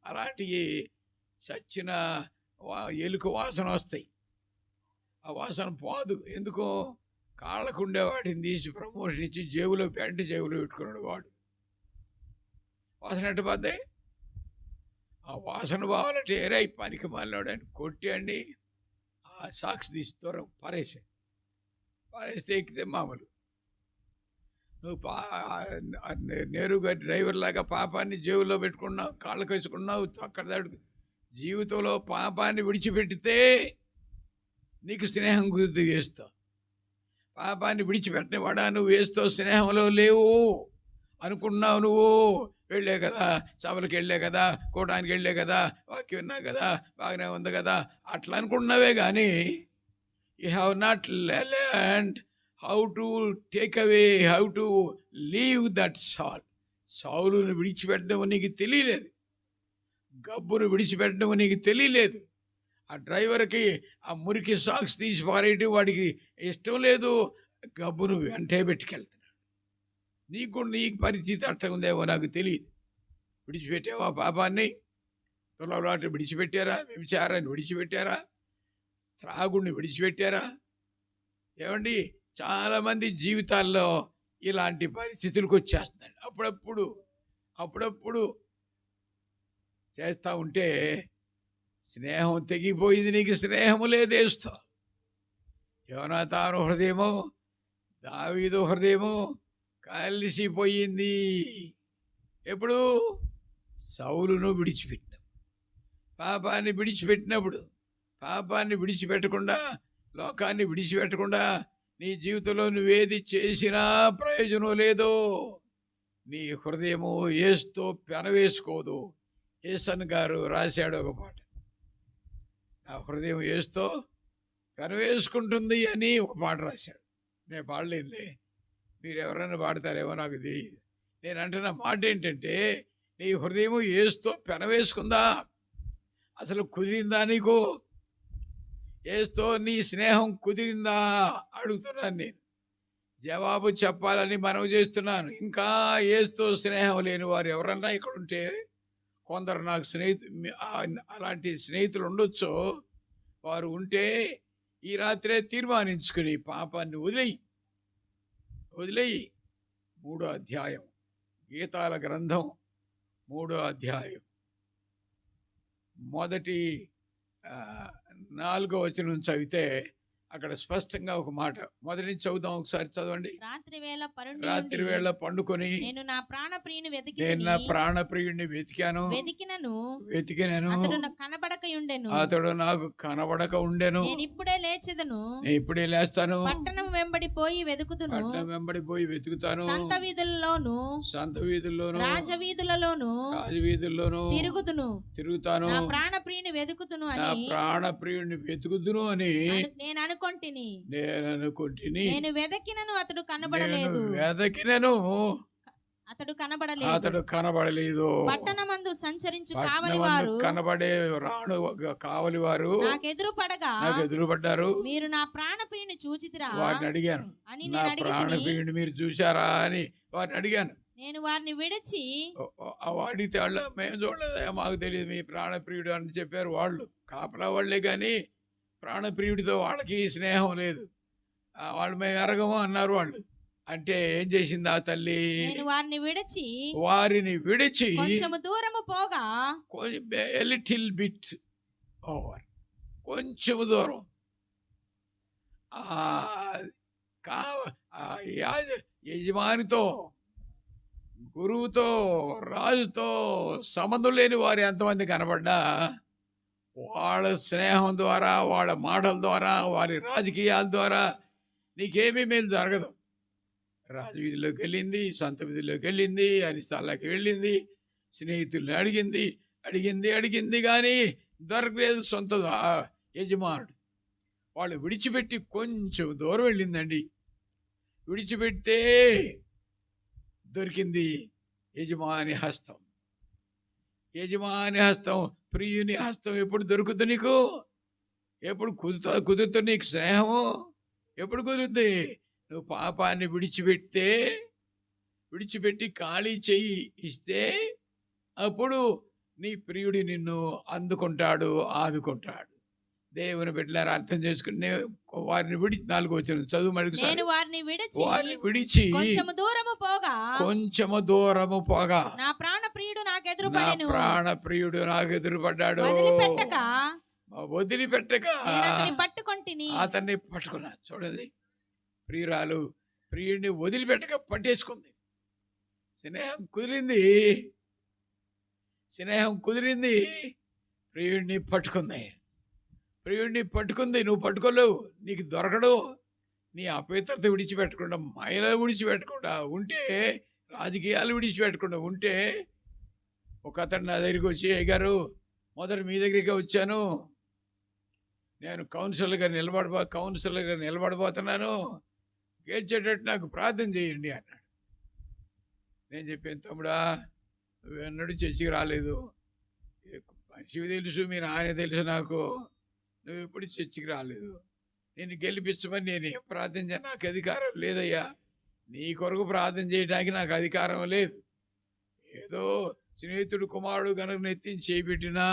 అలాంటివి చచ్చిన ఎలుక వాసన వస్తాయి. ఆ వాసన పోదు. ఎందుకో కాళ్ళకు ఉండేవాటిని తీసి ప్రమోషన్ ఇచ్చి జేబులో జేబులో పెట్టుకున్నాడు వాడు. వాసన ఎట్ట పోద్ది? ఆ వాసన పోవాలంటే ఏరై పనికి మాలినాడు అని కొట్టి అండి ఆ సాక్స్ తీసి దూరం పారేస్తే ఎక్కితే మామూలు. నువ్వు నెహ్రూ గారి డ్రైవర్ లాగా పాపాన్ని జేబులో పెట్టుకున్నావు, కాళ్ళకు వేసుకున్నావు. అక్కడ దాడు జీవితంలో పాపాన్ని విడిచిపెట్టితే నీకు స్నేహం గుర్తు చేస్తావు. పాపాన్ని విడిచిపెట్టినవాడా నువ్వు వేస్తావు, స్నేహంలో లేవు అనుకున్నావు. నువ్వు వెళ్ళే కదా, సభలకు వెళ్ళే కదా, కూటానికి వెళ్ళే కదా, వాక్యం విన్నా కదా, బాగానే ఉంది కదా, అట్లా అనుకుంటున్నావే కానీ you have not learned how to take away, how to leave that సౌలును విడిచిపెట్టడం నీకు తెలియలేదు. గబ్బును విడిచిపెట్టడం నీకు తెలియలేదు. ఆ డ్రైవర్కి ఆ మురికి సాక్స్ తీసి పారేయటం వాడికి ఇష్టం లేదు. గబ్బును వెంటే పెట్టుకెళ్తున్నాడు. నీకు పరిస్థితి అట్ట ఉందేమో నాకు తెలియదు. విడిచిపెట్టావా పాపాన్ని? తులవాటు విడిచిపెట్టారా? వ్యభిచారాన్ని విడిచిపెట్టారా? త్రాగుడిని విడిచిపెట్టారా? ఏమండి, చాలామంది జీవితాల్లో ఇలాంటి పరిస్థితులకు వచ్చేస్తున్నాడు. అప్పుడప్పుడు చేస్తూ ఉంటే స్నేహం తెగిపోయింది, నీకు స్నేహము లేదేస్తా. యోనాతాను హృదయము దావీదు హృదయము కలిసిపోయింది. ఎప్పుడు? సౌలును విడిచిపెట్టిన పాపాన్ని విడిచిపెట్టినప్పుడు. పాపాన్ని విడిచిపెట్టకుండా, లోకాన్ని విడిచిపెట్టకుండా నీ జీవితంలో నువ్వేది చేసినా ప్రయోజనం లేదు. నీ హృదయము యేసుతో పెనవేసుకోదు. యేసన్ గారు రాశాడు ఒక పాట, నా హృదయం యేసుతో పెనవేసుకుంటుంది అని ఒక పాట రాశాడు. నేను పాడలేనులే, మీరు ఎవరైనా పాడతారేమో నాకు తెలియదు. నేను అంటున్న మాట ఏంటంటే, నీ హృదయము యేసుతో పెనవేసుకుందా? అసలు కుదిరిందా నీకు? యేసుతో నీ స్నేహం కుదిరిందా అడుగుతున్నాను నేను. జవాబు చెప్పాలని మనవి చేస్తున్నాను. ఇంకా యేసుతో స్నేహం లేని వారు ఎవరన్నా ఇక్కడ ఉంటే, కొందరు నాకు అలాంటి స్నేహితులు ఉండొచ్చు. వారు ఉంటే ఈ రాత్రే తీర్మానించుకుని పాపాన్ని వదిలేయి. 3వ అధ్యాయం, గీతాల గ్రంథం 3వ అధ్యాయం మొదటి 4వ వచనం చదివితే అక్కడ స్పష్టంగా ఒక మాట. మొదటి నుంచి చదువుదాం, ఒకసారి చదవండి. రాత్రి వేళ పండుకొని నేను నా ప్రాణప్రియుని వెతికాను. వెతికినను అతడు నాకు కనబడక ఉండెను. నేను ఇప్పుడే లేస్తాను. పట్టణం వెంబడి పోయి వెతుకుతాను. సంత వీధుల్లోను రాజవీధులలోను తిరుగుతాను. నా ప్రాణప్రియుని వెతుకుతును అని నేను అనుకొంటిని. నేను వెదకినను అతడు కనబడలేదు. అతడు కనబడలేదు. పట్టణమందు సంచరించు కనబడే కావలివారు నాకు ఎదురుపడ్డారు. మీరు నా ప్రాణప్రియుని చూచితిరా? వారిని అడిగాను. నా ప్రాణప్రియుని మీరు చూశారా అని వారిని అడిగాను. నేను వారిని విడిచి అడిగితే వాళ్ళు, మేము చూడలేదా, మాకు తెలియదు మీ ప్రాణప్రియుడు అని చెప్పారు. వాళ్ళు కాపలా వాళ్లే కానీ ప్రాణప్రియుడితో వాళ్ళకి స్నేహం లేదు. వాళ్ళు మేము ఎరగము అన్నారు వాళ్ళు. అంటే ఏం చేసింది ఆ తల్లి? వారిని విడిచి కొంచెము దూరము పోగా, లిటిల్ బిట్ ఓవర్, కొంచెము దూరం యజమానితో, గురువుతో, రాజుతో సంబంధం లేని వారు ఎంతమంది కనబడ్డా వాళ్ళ స్నేహం ద్వారా, వాళ్ళ మాటల ద్వారా, వారి రాజకీయాల ద్వారా నీకేమీ మేలు జరగదు. రాజవీధిలోకి వెళ్ళింది, సంత వీధిలోకి వెళ్ళింది, అని స్థలానికి వెళ్ళింది, స్నేహితుల్ని అడిగింది కానీ దొరకలేదు. సొంత యజమానుడు వాళ్ళు విడిచిపెట్టి కొంచెం దూరం వెళ్ళిందండి. విడిచిపెడితే దొరికింది యజమాని హస్తం. ప్రియుని హస్తం ఎప్పుడు దొరుకుతుంది నీకు? ఎప్పుడు కుదురుతుంది నీకు స్నేహము? ఎప్పుడు కుదురుతుంది? నువ్వు పాపాన్ని విడిచిపెట్టి ఖాళీ చెయ్యి ఇస్తే అప్పుడు నీ ప్రియుడి నిన్ను అందుకుంటాడు, ఆదుకుంటాడు. దేవుని బిడ్డలారా, అర్థం చేసుకుని వారిని విడిచి 4వ వచనం చదువు. వారిని విడిచి కొంచెము దూరము పోగా నా ప్రాణప్రియుడు నాకు ఎదురుపడ్డాడు. వదిలిపెట్టక అతన్ని పట్టుకున్నా. చూడండి, ప్రియురాలు ప్రియుడిని వదిలిపెట్టక పట్టేసుకుంది. స్నేహం కుదిరింది, ప్రియుడిని పట్టుకుంది. నువ్వు పట్టుకోలేవు, నీకు దొరకడు. నీ అపవిత్రత విడిచిపెట్టకుండా, మహిళలు విడిచిపెట్టకుండా ఉంటే, రాజకీయాలు విడిచిపెట్టకుండా ఉంటే, ఒక అతను నా దగ్గరికి వచ్చి, అయ్యగారు మొదట మీ దగ్గరికి వచ్చాను, నేను కౌన్సిలర్గా నిలబడబోతున్నాను, గెలిచేటట్టు నాకు ప్రార్థన చేయండి అన్నాడు. నేను చెప్పాను, తమ్ముడా నువ్వెన్నడూ చర్చికి రాలేదు, మనిషివి తెలుసు, మీ నాయన తెలుసు నాకు, నువ్వు ఎప్పుడు చర్చికి రాలేదు, నేను గెలిపించమని నేను ఏం ప్రార్థన చేయ, నాకు అధికారం లేదయ్యా, నీ కొరకు ప్రార్థన చేయడానికి నాకు అధికారం లేదు. ఏదో స్నేహితుడు కుమారుడు కనుక నెత్తిని చేపెట్టినా,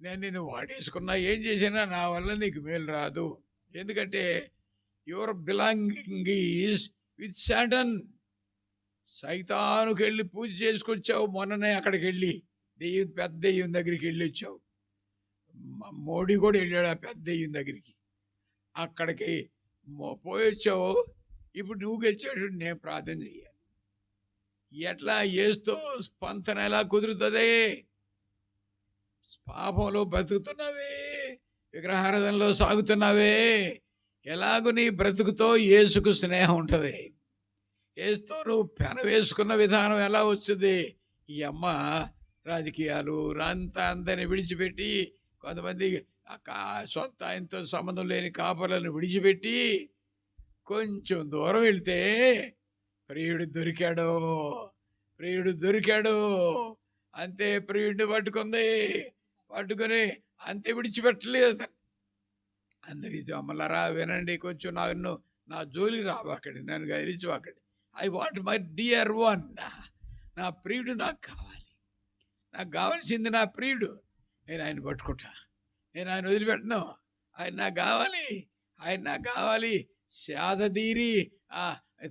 నేను నిన్ను వాడేసుకున్నా, ఏం చేసినా నా వల్ల నీకు మేలు రాదు. ఎందుకంటే your belonging is with Satan. సైతానుకి వెళ్ళి పూజ చేసుకొచ్చావు. మొన్ననే అక్కడికి వెళ్ళి పెద్ద దెయ్యం దగ్గరికి వెళ్ళి వచ్చావు. మోడీ కూడా వెళ్ళాడు ఆ పెద్ద దెయ్యం దగ్గరికి. అక్కడికి పోయి వచ్చావు. ఇప్పుడు నువ్వు గెలిచేటట్టు నేను ప్రార్థన చెయ్యాలి. ఎట్లా యేసుతో స్పందన ఎలా కుదురుతుంది? పాపంలో బతుకుతున్నావే, విగ్రహారాధనలో సాగుతున్నావే, ఎలాగూ నీ బ్రతుకుతో యేసుకు స్నేహం ఉంటుంది. యేసుతో నువ్వు పెన వేసుకున్న విధానం ఎలా వచ్చింది? ఈ అమ్మ రాజకీయాలు అందరిని విడిచిపెట్టి, కొంతమంది సొంత ఆయనతో సంబంధం లేని కాపర్లను విడిచిపెట్టి కొంచెం దూరం వెళ్తే ప్రియుడు దొరికాడు అంతే. ప్రియుడిని పట్టుకొని అంతే విడిచిపెట్టలేదు అతను. అందరికీ అమ్మలారా వినండి, కొంచెం నా జోలికి రావాకండి, నన్ను గదిలించవాకండి. I want my dear one. నా ప్రియుడు నాకు కావాలి. నాకు కావాల్సింది నా ప్రియుడు. నేను ఆయన పట్టుకుంటా, నేను ఆయన వదిలిపెట్టను. ఆయన నాకు కావాలి. శాదదీరి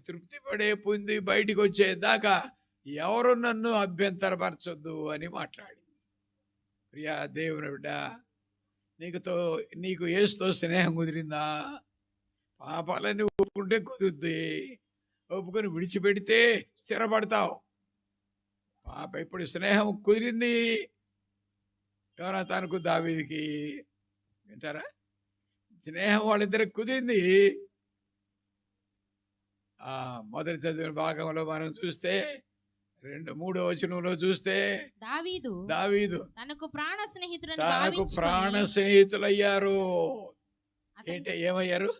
తృప్తి పడే పొంది బయటికి వచ్చేదాకా ఎవరు నన్ను అభ్యంతరపరచొద్దు అని మాట్లాడింది. ప్రియా దేవుని బిడ్డ, నీకు యేసుతో స్నేహం కుదిరిందా? పాపాలన్నీ ఒప్పుకుంటే కుదురుద్ది. ఒప్పుకొని విడిచిపెడితే స్థిరపడతావు. ఇప్పుడు స్నేహం కుదిరింది యోనాతానుకు దావీదుకి. వింటారా? స్నేహం వాళ్ళిద్దరికి కుదిరింది. మొదటి చదివిన భాగంలో మనం చూస్తే 2-3వ వచనంలో చూస్తే దావీదు తనకు ప్రాణ స్నేహితులయ్యారు. ఏమయ్యారు?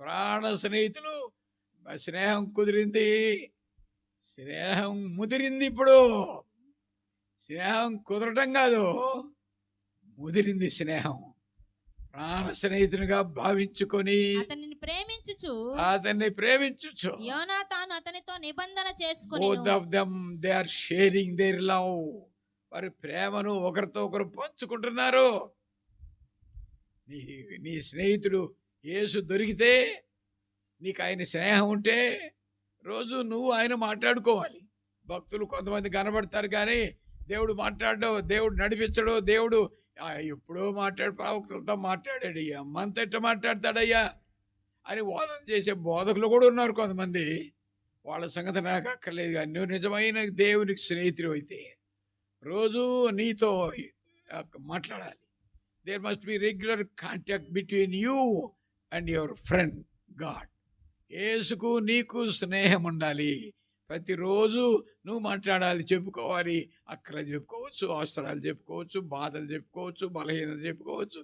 ప్రాణ స్నేహితులు. స్నేహం కుదిరింది, స్నేహం ముదిరింది. ఇప్పుడు స్నేహం కుదరటం కాదు, ముదిరింది స్నేహం. ప్రాణ స్నేహితునిగా భావించుకొని అతన్ని ప్రేమించుచు యోనాతాను అతనితో నిబంధన చేసుకొని both of them they are sharing their love. వారి ప్రేమను ఒకరితో ఒకరు పంచుకుంటున్నారు. నీ స్నేహితుడు యేసు దొరికితే, నీకు ఆయన స్నేహం ఉంటే రోజు నువ్వు ఆయన మాట్లాడుకోవాలి. భక్తులు కొంతమంది కనబడతారు కానీ దేవుడు మాట్లాడో, దేవుడు నడిపించడో, దేవుడు ఎప్పుడో ప్రవక్తలతో మాట్లాడాడు, ఈ అమ్మంత ఎట్ట మాట్లాడతాడయ్యా అని వాదన చేసే బోధకులు కూడా ఉన్నారు కొంతమంది. వాళ్ళ సంగతి నాకు అక్కర్లేదు. కానీ నువ్వు నిజమైన దేవునికి స్నేహితుడు అయితే రోజు నీతో మాట్లాడాలి. There must be regular contact between you and your friend God. యేసుకు నీకు స్నేహం ఉండాలి. ప్రతిరోజు నువ్వు మాట్లాడాలి, చెప్పుకోవాలి. అక్కలు చెప్పుకోవచ్చు, అవసరాలు చెప్పుకోవచ్చు, బాధలు చెప్పుకోవచ్చు, బలహీనత చెప్పుకోవచ్చు.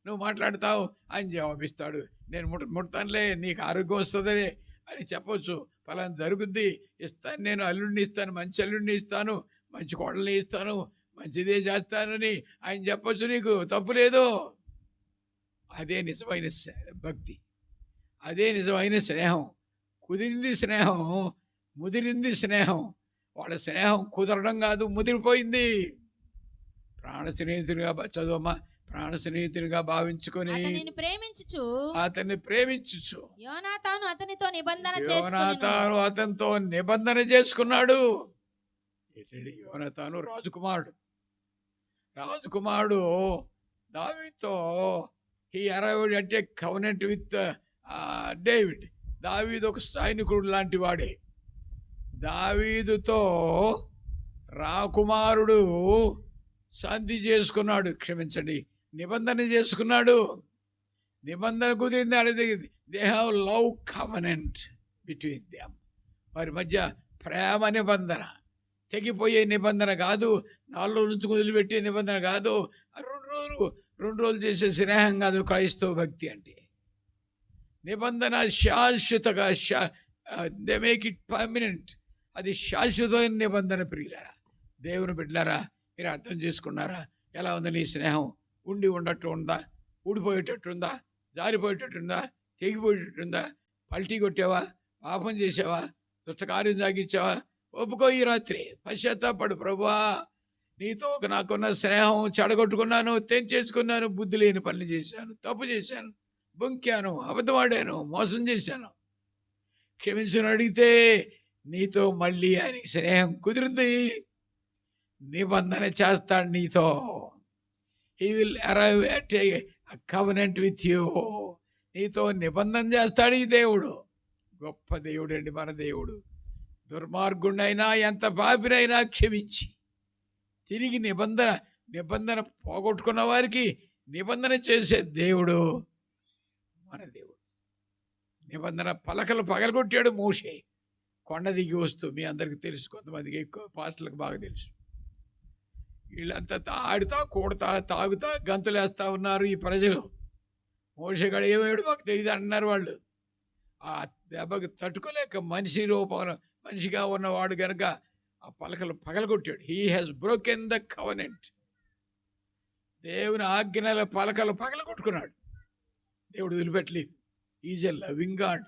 నువ్వు మాట్లాడతావు, ఆయన జవాబిస్తాడు. నేను ముడతానులే, నీకు ఆరోగ్యం వస్తుందిలే అని చెప్పవచ్చు. ఫలానా జరుగుద్ది, ఇస్తాను, నేను అల్లుడిని ఇస్తాను, మంచి అల్లుడిని ఇస్తాను, మంచి కోడల్ని ఇస్తాను, మంచిదే చేస్తానని ఆయన చెప్పచ్చు. నీకు తప్పు లేదు. అదే నిజమైన భక్తి, అదే నిజమైన స్నేహం. కుదిరింది స్నేహం, ముదిరింది స్నేహం. వాళ్ళ స్నేహం కుదరడం కాదు, ముదిరిపోయింది. ప్రాణ స్నేహితుడిగా చదువమ్మా, ప్రాణ స్నేహితుడిగా భావించుకొని అతన్ని ప్రేమించుచు యోనాతాను అతనితో నిబంధన చేసుకున్నాడు. యోనాతాను రాజకుమారుడు దావీదుతో he arrived at a covenant with David. దావీదు ఒక సైనికుడు లాంటి వాడే. దావీదుతో రాకుమారుడు సంధి చేసుకున్నాడు, నిబంధన చేసుకున్నాడు. నిబంధన కుదిరింది. అడిగి they have love covenant between them. వారి మధ్య ప్రేమ నిబంధన, తెగిపోయే నిబంధన కాదు, 4 రోజుల నుంచి వదిలిపెట్టే నిబంధన కాదు, 2 రోజులు చేసే స్నేహం కాదు క్రైస్తవ భక్తి అంటే. నిబంధన శాశ్వతగా, దే మేక్ ఇట్ పర్మనెంట్. అది శాశ్వతమైన నిబంధన. ప్రియులారా, దేవుని బిడ్డలారా, మీరు అర్థం చేసుకున్నారా? ఎలా ఉంది నీ స్నేహం? ఉండట్టు ఉందా? ఊడిపోయేటట్టుందా? జారిపోయేటట్టుందా? తెగిపోయేటట్టుందా? పల్టీ కొట్టావా? పాపం చేసావా? దుష్టకార్యం సాగించావా? ఒప్పుకో. ఈ రాత్రి పశ్చాత్తాపడు. ప్రభువా, నీతో నాకున్న స్నేహం చెడగొట్టుకున్నాను, తెంచేసుకున్నాను, బుద్ధి లేని పనులు చేశాను, తప్పు చేశాను, బొంకాను, అబద్ధమాడాను, మోసం చేశాను, క్షమించను అడిగితే నీతో మళ్ళీ ఆయనకి స్నేహం కుదిరింది. నిబంధన చేస్తాడు నీతో. He will arrive at a covenant with you. నీతో నిబంధన చేస్తాడు ఈ దేవుడు. గొప్ప దేవుడు అండి మన దేవుడు. దుర్మార్గుడైనా ఎంత పాపినైనా క్షమించి తిరిగి నిబంధన పోగొట్టుకున్న వారికి నిబంధన చేసే దేవుడు మన దేవుడు. నిబంధన పలకలు పగలగొట్టాడు మోషే కొండ దిగి వస్తూ. మీ అందరికీ తెలుసు, కొంతమందికి ఎక్కువ పాస్టర్లకు బాగా తెలుసు. వీళ్ళంతా ఆడుతా కూడతా తాగుతా గంతులేస్తా ఉన్నారు ఈ ప్రజలు. మోషగాడు ఏమేడు మాకు తెలియదు అన్నారు వాళ్ళు. ఆ దెబ్బకి తట్టుకోలేక మనిషిగా ఉన్నవాడు కనుక ఆ పలకలు పగలగొట్టాడు. He has broken the covenant. దేవుని ఆజ్ఞల పలకలు పగలగొట్టుకున్నాడు. దేవుడు వదిలిపెట్టలేదు. Is a loving God.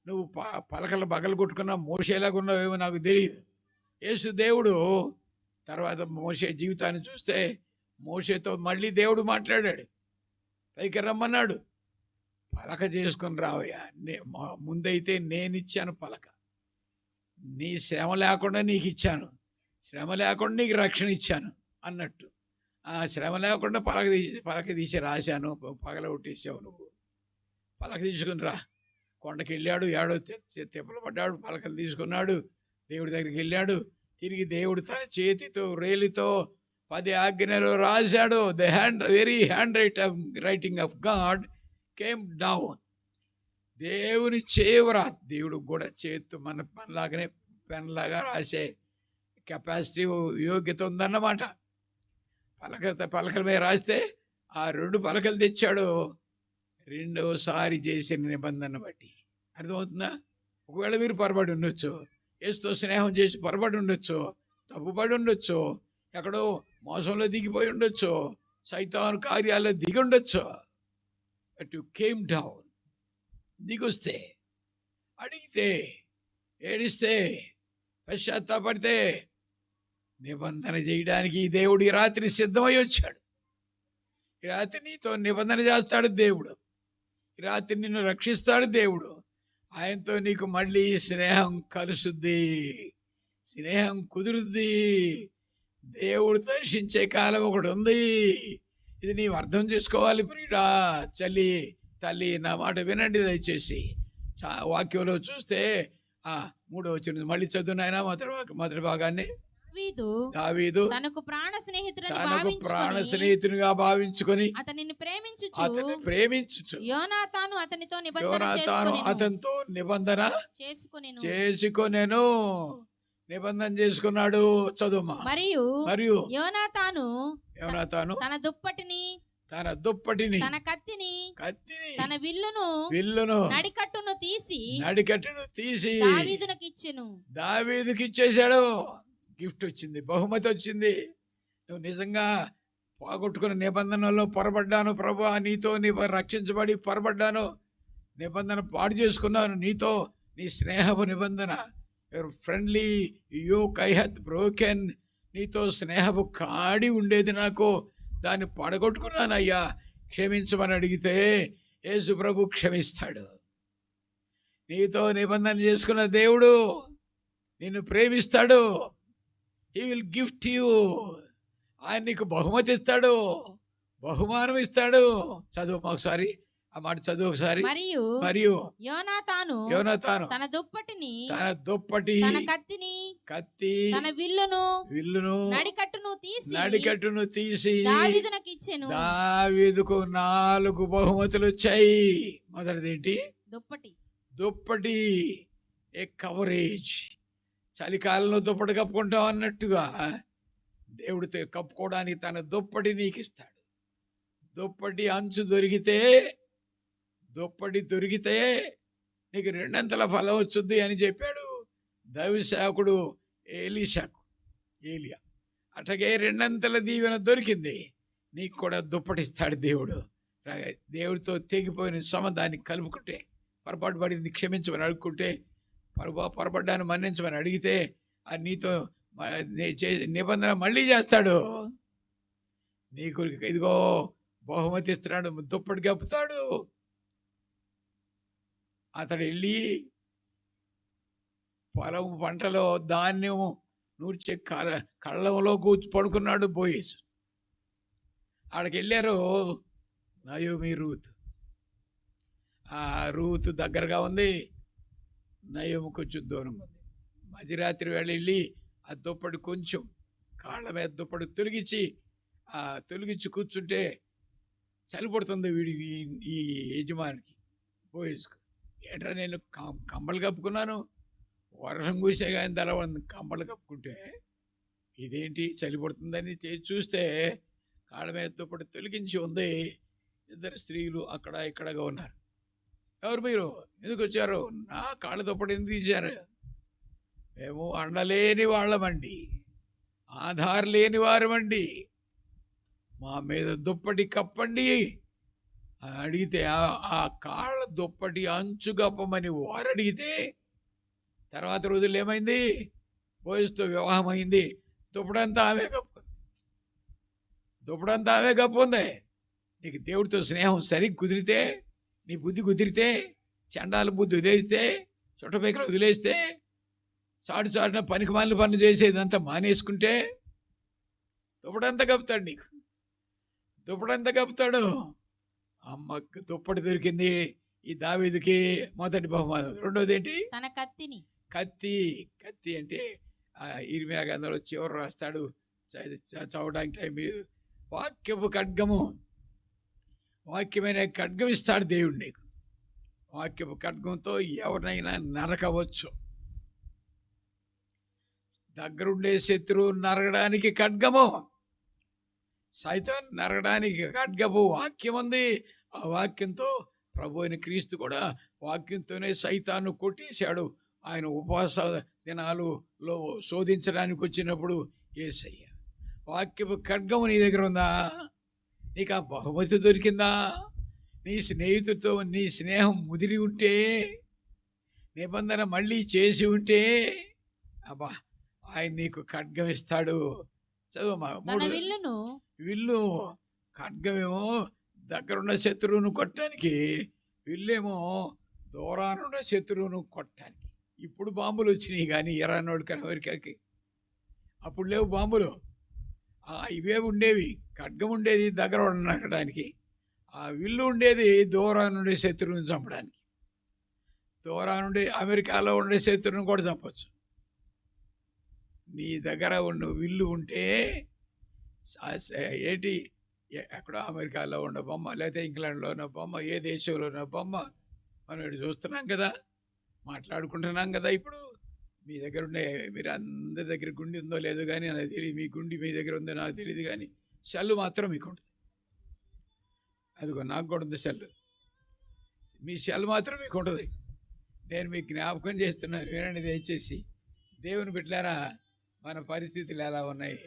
నువ్వు పలకలు పగలగొట్టుకున్నా మోషేలాగా ఉన్నావేమో నాకు తెలియదు. యేసు దేవుడు తర్వాత మోషే జీవితాన్ని చూస్తే మోషేతో మళ్ళీ దేవుడు మాట్లాడాడు. పైకి రమ్మన్నాడు. పలక చేసుకుని రావయ్యా. ముందైతే నేనిచ్చాను పలక, నీ శ్రమ లేకుండా నీకు ఇచ్చాను, శ్రమ లేకుండా నీకు రక్షణ ఇచ్చాను అన్నట్టు. ఆ శ్రమ లేకుండా పలక తీసి రాశాను, పగలగొట్టేసావు నువ్వు. పలక తీసుకుని రా. కొండకి వెళ్ళాడు, ఏడో తిప్పలు పడ్డాడు, పలకలు తీసుకున్నాడు, దేవుడి దగ్గరికి వెళ్ళాడు. తిరిగి దేవుడు తన చేతితో రేలితో 10 ఆజ్ఞలు రాశాడు. The very hand writing of God came down. దేవుని చేవరా. దేవుడు కూడా చేతు మనలాగానే పెన్లాగా రాసే కెపాసిటీ యోగ్యత ఉందన్నమాట. పలకల మీద రాస్తే ఆ 2 పలకలు తెచ్చాడు. రెండోసారి చేసిన నిబంధన బట్టి. అర్థమవుతుందా? ఒకవేళ మీరు పొరపాటు ఉండొచ్చు, యేసుతో స్నేహం చేసి పొరపాటు ఉండొచ్చు, తప్పుపడి ఉండొచ్చు, ఎక్కడో మోసంలో దిగిపోయి ఉండొచ్చు, సైతాను కార్యాల్లో దిగి ఉండొచ్చు. But you came down. దిగొస్తే, అడిగితే, ఏడిస్తే, పశ్చాత్తాపడితే నిబంధన చేయడానికి దేవుడు ఈ రాత్రి సిద్ధమై వచ్చాడు. ఈ రాత్రి నీతో నిబంధన చేస్తాడు దేవుడు. ఈ రాత్రి నిన్ను రక్షిస్తాడు దేవుడు. ఆయనతో నీకు మళ్ళీ స్నేహం కలుసుద్ది, స్నేహం కుదురుద్ది. దేవుడు దర్శించే కాలం ఒకటి ఉంది. ఇది నీవు అర్థం చేసుకోవాలి ప్రియుడా, చల్లి తల్లి. నా మాట వినండి దయచేసి. వాక్యంలో చూస్తే 3వ వచనం మళ్ళీ చదువునాయన మొదటి భాగాన్ని. దావీదు తనకు ప్రాణ స్నేహితునిగా భావించుకొని అతనిని ప్రేమించుచు యోనాతాను అతనితో నిబంధన చేసుకొనెను. నిబంధన చేసుకున్నాడు. చదువుమా. మరియు యోనాతాను తన దుప్పటిని తన కత్తిని తన విల్లును నడికట్టును తీసి దావీదుకి ఇచ్చేశాడు. గిఫ్ట్ వచ్చింది, బహుమతి వచ్చింది. నువ్వు నిజంగా పోగొట్టుకున్న నిబంధనలో పొరపడ్డాను ప్రభువా, నీతో రక్షించబడి పొరపడ్డాను, నిబంధన పాడు చేసుకున్నాను, నీతో నీ స్నేహపు నిబంధన. Your friendly yoke I have broken. నీతో స్నేహపు కాడి ఉండేది నాకు, దాన్ని పడగొట్టుకున్నాను అయ్యా, క్షమించమని అడిగితే యేసు ప్రభు క్షమిస్తాడు. నీతో నిబంధన చేసుకున్న దేవుడు నిన్ను ప్రేమిస్తాడు. He will gift you. ఆయన నీకు బహుమతి ఇస్తాడు, బహుమానం ఇస్తాడు. చదువు ఒకసారి ఆ మాట, చదువు ఒకసారి. మరియు యోనాతాను తన దుప్పటి కత్తి తన విల్లును నడికట్టును తీసి దావీదుకు 4 బహుమతులు వచ్చాయి. మొదటిదేంటి? దుప్పటి. ఏ కవరేజ్. చలికాలంలో దుప్పటి కప్పుకుంటాం అన్నట్టుగా దేవుడితో కప్పుకోవడానికి తన దుప్పటి నీకు ఇస్తాడు. దుప్పటి అంచు దొరికితే నీకు 2 ఫలం వచ్చుద్ది అని చెప్పాడు దైవసేవకుడు ఏలియా. అట్లాగే 2 దీవెన దొరికింది. నీకు కూడా దుప్పటిస్తాడు దేవుడు. దేవుడితో తెగిపోయిన దాన్ని కలుపుకుంటే, పొరపాటు పడింది క్షమించమని అడుక్కుంటే, పొరపడ్డాను మన్నించమని అడిగితే అది నీతో నిబంధన మళ్ళీ చేస్తాడు. నీకు ఇదిగో బహుమతి ఇస్తున్నాడు, దుప్పటి కప్పుతాడు. అతడు వెళ్ళి పొలం పంటలో ధాన్యం నూర్చే కళ్ళంలో పడుకున్నాడు బోయేసు. ఆడికి వెళ్ళారు నయోమి, రూతు. ఆ రూతు దగ్గరగా ఉంది. నయం కొంచెం దూరంగా ఉంది. మధ్యరాత్రి వేళ వెళ్ళి ఆ దుప్పటి కొంచెం కాళ్ళ మీద దుప్పటి తొలగించి కూర్చుంటే చలి పడుతుంది ఈ యజమానికి. పోయేసుకు ఏంట్రా నేను కంబలు కప్పుకున్నాను, వర్షం కూసే కానీ తల కంబలు కప్పుకుంటే ఇదేంటి చలి పడుతుందని చూస్తే కాళ్ళ మీద దుప్పటి తొలగించి ఉంది. ఇద్దరు స్త్రీలు అక్కడ ఇక్కడగా ఉన్నారు. ఎవరు మీరు, ఎందుకు వచ్చారు, నా కాళ్ళ దుప్పటి ఎందుకు తీశారు? మేము అండలేని వాళ్ళమండి, ఆధార లేని వారమండి, మా మీద దుప్పటి కప్పండి అని అడిగితే ఆ కాళ్ళ దుప్పటి అంచు కప్పమని వారు అడిగితే తర్వాత రోజులు ఏమైంది, బోయస్తో వివాహం అయింది. దుప్పడంతా ఆమె కప్పుంది. నీకు దేవుడితో స్నేహం సరిగ్గా కుదిరితే, నీ బుద్ధి కుదిరితే, చండాల బుద్ధి వదిలేస్తే, చుట్టపైకలు వదిలేస్తే, చాటున పనికి మాలిన పనులు చేసేదంతా మానేసుకుంటే దుప్పడంతా కప్పుతాడు. నీకు దుప్పడంతా కప్పుతాడు. అమ్మకు దుప్పటి దొరికింది ఈ దావీదుకి మొదటి బహుమానం. రెండోది ఏంటి? తన కత్తిని. కత్తి అంటే ఇర్మియా గ్రంథంలో చివరి రాస్తాడు, చదవడానికి టైం లేదు. వాక్యమైన ఖడ్గం ఇస్తాడు దేవుడు నీకు. వాక్యపు ఖడ్గంతో ఎవరినైనా నరకవచ్చు. దగ్గరుండే శత్రువు నరగడానికి ఖడ్గము, సైతాన్ నరగడానికి ఖడ్గము వాక్యం ఉంది. ఆ వాక్యంతో ప్రభు అయిన క్రీస్తు కూడా వాక్యంతోనే సైతాన్ని కొట్టేశాడు. ఆయన ఉపవాస దినాలలో శోధించడానికి వచ్చినప్పుడు యేసయ్య వాక్యపు ఖడ్గము నీ దగ్గర ఉందా? నీకు ఆ బహుమతి దొరికిందా? నీ స్నేహితుడితో నీ స్నేహం ముదిరి ఉంటే, నిబంధన మళ్ళీ చేసి ఉంటే, అబ్బా ఆయన నీకు ఖడ్గం ఇస్తాడు. చదువు. విల్లు ఖడ్గమేమో దగ్గరున్న శత్రువును కొట్టడానికి, విల్లేమో దూరానున్న శత్రువును కొట్టడానికి. ఇప్పుడు బాంబులు వచ్చినాయి కానీ ఇరానోళ్ళకి అమెరికాకి అప్పుడు లేవు బాంబులు. ఇవే ఉండేవి. ఖడ్గం ఉండేది దగ్గర నరకడానికి, ఆ విల్లు ఉండేది దూరానుండే శత్రువుని చంపడానికి. దూరానుండి అమెరికాలో ఉండే శత్రువుని కూడా చంపచ్చు. నీ దగ్గర ఉన్న విల్లు ఉంటే ఏంటి, ఎక్కడ అమెరికాలో ఉన్న బొమ్మ, లేకపోతే ఇంగ్లాండ్లో ఉన్న బొమ్మ, ఏ దేశంలో ఉన్న బొమ్మ మనం ఇటు చూస్తున్నాం కదా, మాట్లాడుకుంటున్నాం కదా. ఇప్పుడు మీ దగ్గర ఉండే, మీరు అందరి దగ్గర గుండి ఉందో లేదో కానీ నాకు తెలియదు. మీ గుండి మీ దగ్గర ఉందో నాకు తెలియదు కానీ సెల్లు మాత్రం మీకు ఉంటుంది. అదిగో నాకు కూడా ఉంది సెల్లు. మీ సెల్ మాత్రం మీకు ఉంటుంది. నేను మీకు జ్ఞాపకం చేస్తున్నాను, వినండి దయచేసి. దేవుని బిడ్డలారా, మన పరిస్థితులు ఎలా ఉన్నాయి,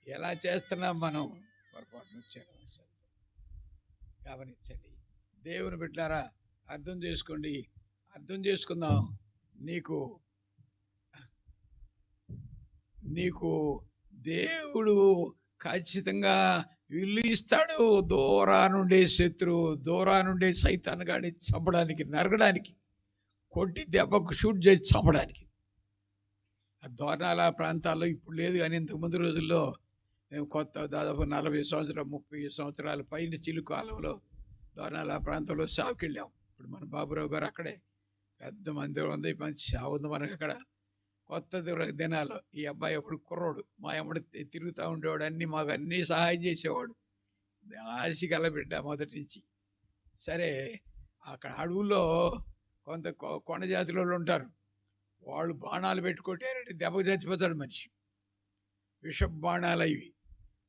ఎలా చేస్తున్నాం మనం, పొరపాటున వచ్చాను. గమనించండి. దేవుని బిడ్డలారా, అర్థం చేసుకోండి, అర్థం చేసుకుందాం. నీకు దేవుడు ఖచ్చితంగా విల్లు ఇస్తాడు. దూరానుండే శత్రువు, దూరానుండే సైతాన్ గాని చంపడానికి, నరకడానికి, కొట్టి దెబ్బకు షూట్ చేసి చంపడానికి. ఆ దోర్నాల ప్రాంతాల్లో ఇప్పుడు లేదు కానీ ఇంతకుముందు రోజుల్లో మేము దాదాపు 40 సంవత్సరాలు 30 సంవత్సరాల పైన చిలుకు కాలంలో దోర్నాల ప్రాంతంలో సాగుకి వెళ్ళాం. ఇప్పుడు మన బాబురావు గారు అక్కడే పెద్ద మందిరం ఉంది, మంచి సాగు ఉంది మనకు అక్కడ. కొత్త దినాలు ఈ అబ్బాయి అప్పుడు కుర్రోడు, మా ఎమ్మడి తిరుగుతూ ఉండేవాడు, మాకు అన్నీ సహాయం చేసేవాడు. ఆశగల బిడ్డ మొదటి నుంచి. సరే, అక్కడ అడవుల్లో కొంత కొండ జాతిలో ఉంటారు, వాళ్ళు బాణాలు పెట్టుకుంటారంటే దెబ్బకు చచ్చిపోతాడు మనిషి. విష బాణాలు ఇవి.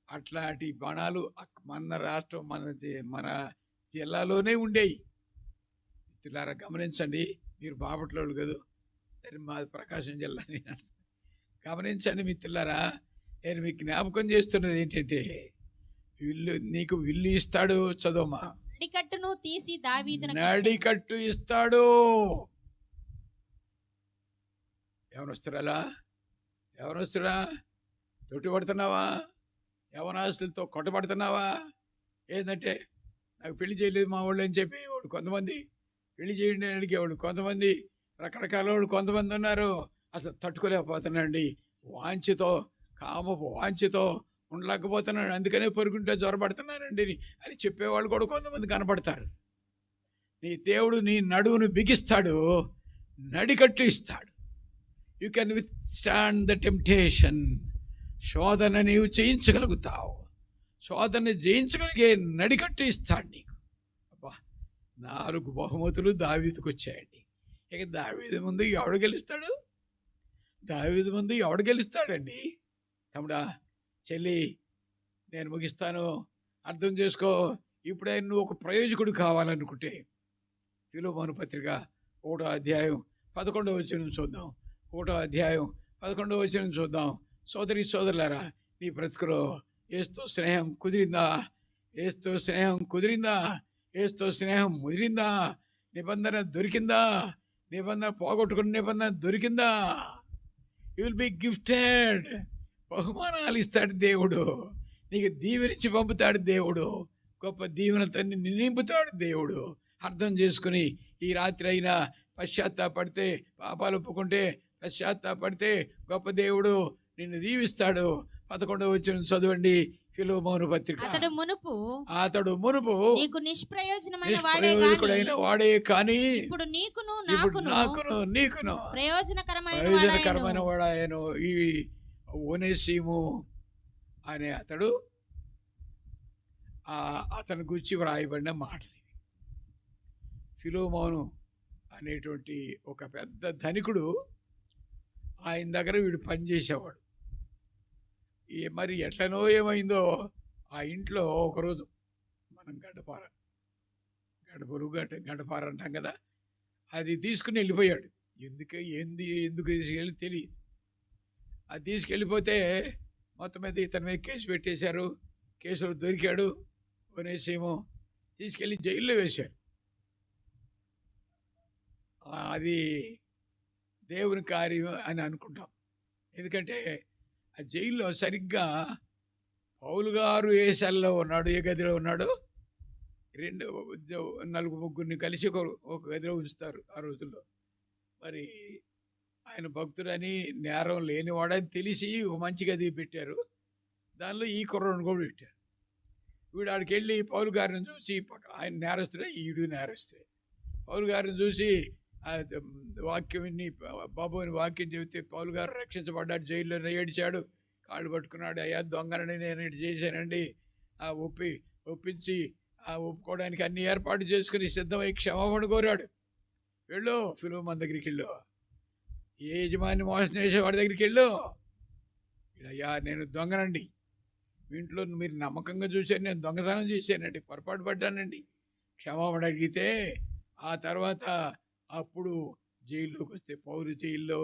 అట్లాంటి బాణాలు మన రాష్ట్రం, మన జిల్లాలోనే ఉండేవి. మిత్రులారా గమనించండి, మీరు బాపట్లోళ్ళు కదా, మాది ప్రకాశం జిల్లా. గమనించండి మిత్రులారా, నేను మీకు జ్ఞాపకం చేస్తున్నది ఏంటంటే, నీకు విల్లు ఇస్తాడు. చదవమా. నడికట్టును తీసి దావీదునకు నడికట్టు ఇస్తాడు. ఎవరొస్తురా? తొట్టుపడుతున్నావా? యవనాస్తులతో కొట్టబడుతున్నావా? ఏంటంటే నాకు పెళ్లి చేయలేదు మా వాళ్ళు అని చెప్పి వాడు కొంతమంది, పెళ్లి చేయండి అని అడిగేవాడు కొంతమంది, రకరకాల వాళ్ళు కొంతమంది ఉన్నారు. అసలు తట్టుకోలేకపోతున్నాండి, వాంఛతో, కామపు వాంఛతో ఉండలేకపోతున్నాడు, అందుకనే పొరుగుంటే జ్వరపడుతున్నానండి అని చెప్పేవాళ్ళు కూడా కొంతమంది కనపడతారు. నీ దేవుడు నీ నడువును బిగిస్తాడు, నడికట్టు ఇస్తాడు. You can with stand the temptation. శోధన నీవు జయించగలుగుతావు. శోధన జయించగలిగే నడికట్టు ఇస్తాడు నీకు. అబ్బా, 4 బహుమతులు దావీదుకు వచ్చాయండి. ఇక దావీదు ముందు ఎవడు గెలుస్తాడు? దావీదు ముందు ఎవడు గెలుస్తాడండి? తమ్ముడా, చెల్లి, నేను ముగిస్తాను, అర్థం చేసుకో. ఇప్పుడే నువ్వు ఒక ప్రయోజకుడు కావాలనుకుంటే ఫిలోమోను పత్రిక 1వ అధ్యాయం 11వ వచనం చూద్దాం. 1వ అధ్యాయం 11వ వచనం చూద్దాం. సోదరి సోదరులారా, నీ బ్రతుకులో ఏసుతో స్నేహం కుదిరిందా? ఏసుతో స్నేహం కుదిరిందా? ఏసుతో స్నేహం ముదిరిందా? నిబంధన దొరికిందా? నిబంధన పోగొట్టుకున్న నిబంధన దొరికిందా? You will be gifted. బహుమానాలు ఇస్తాడు దేవుడు. నీకు దీవెనిచ్చి పంపుతాడు దేవుడు. గొప్ప దీవెనతో నింపుతాడు దేవుడు. అర్థం చేసుకుని ఈ రాత్రి అయినా పశ్చాత్తాపడితే, పాపాలు ఒప్పుకుంటే, పశ్చాత్తాపడితే గొప్ప దేవుడు నిన్ను దీవిస్తాడు. 11వ వచనం చదవండి, ఫిలోమోను పత్రిక. అతడు మునుపు నీకు నిష్ప్రయోజనమైన వాడే కానీ ఇప్పుడు నీకును ప్రయోజనకరమైన వాడాయను. ఈ ఓనేసిము అనే అతని గురించి వ్రాయబడిన మాటలు. ఫిలోమోను అనేటువంటి ఒక పెద్ద ధనికుడు, ఆయన దగ్గర వీడు పనిచేసేవాడు. మరి ఎట్లనో ఏమైందో ఆ ఇంట్లో ఒకరోజు మనం గడపార అంటాం కదా, అది తీసుకుని వెళ్ళిపోయాడు. ఎందుకు తీసుకెళ్ళి తెలియదు. అది తీసుకెళ్ళిపోతే మొత్తం మీద ఇతని మీద కేసు పెట్టేశారు. కేసులో దొరికాడు. కొనేసేమో తీసుకెళ్ళి జైల్లో వేశారు. అది దేవుని కార్యం అని అనుకుంటాం. ఎందుకంటే ఆ జైల్లో సరిగ్గా పౌలు గారు ఏ సెల్లో ఉన్నాడు, ఏ గదిలో ఉన్నాడు, 4-3 కలిసి ఒక గదిలో ఉంచుతారు ఆ రోజుల్లో. మరి ఆయన భక్తుడని, నేరం లేనివాడని తెలిసి ఒక మంచి గది పెట్టారు. దానిలో ఈ కుర్రను కూడా పెట్టారు. వీడు ఆడికి వెళ్ళి పౌలు గారిని చూసి, ఆయన నేరస్తుడే, ఈడు నేరస్తుడే. పౌలు గారిని చూసి వాక్యం విని, బాబు అని వాక్యం చెబితే పౌలు గారు రక్షించబడ్డాడు. జైల్లో ఏడిచాడు, కాళ్ళు పట్టుకున్నాడు. అయ్యా, దొంగనని నేను ఇటు చేశానండి. ఒప్పించి ఒప్పుకోవడానికి అన్ని ఏర్పాటు చేసుకుని సిద్ధమై క్షమాపణ కోరాడు. వెళ్ళు, ఫిలోమోను దగ్గరికి వెళ్ళు, ఏ యజమాని మోసం చేసేవాడి దగ్గరికి వెళ్ళు. అయ్యా, నేను దొంగనండి, మీ ఇంట్లో మీరు నమ్మకంగా చూశాను, నేను దొంగతనం చేశానండి, పొరపాటు పడ్డానండి, క్షమాపణ అడిగితే ఆ తర్వాత అప్పుడు జైల్లోకి వస్తే, పౌరు జైల్లో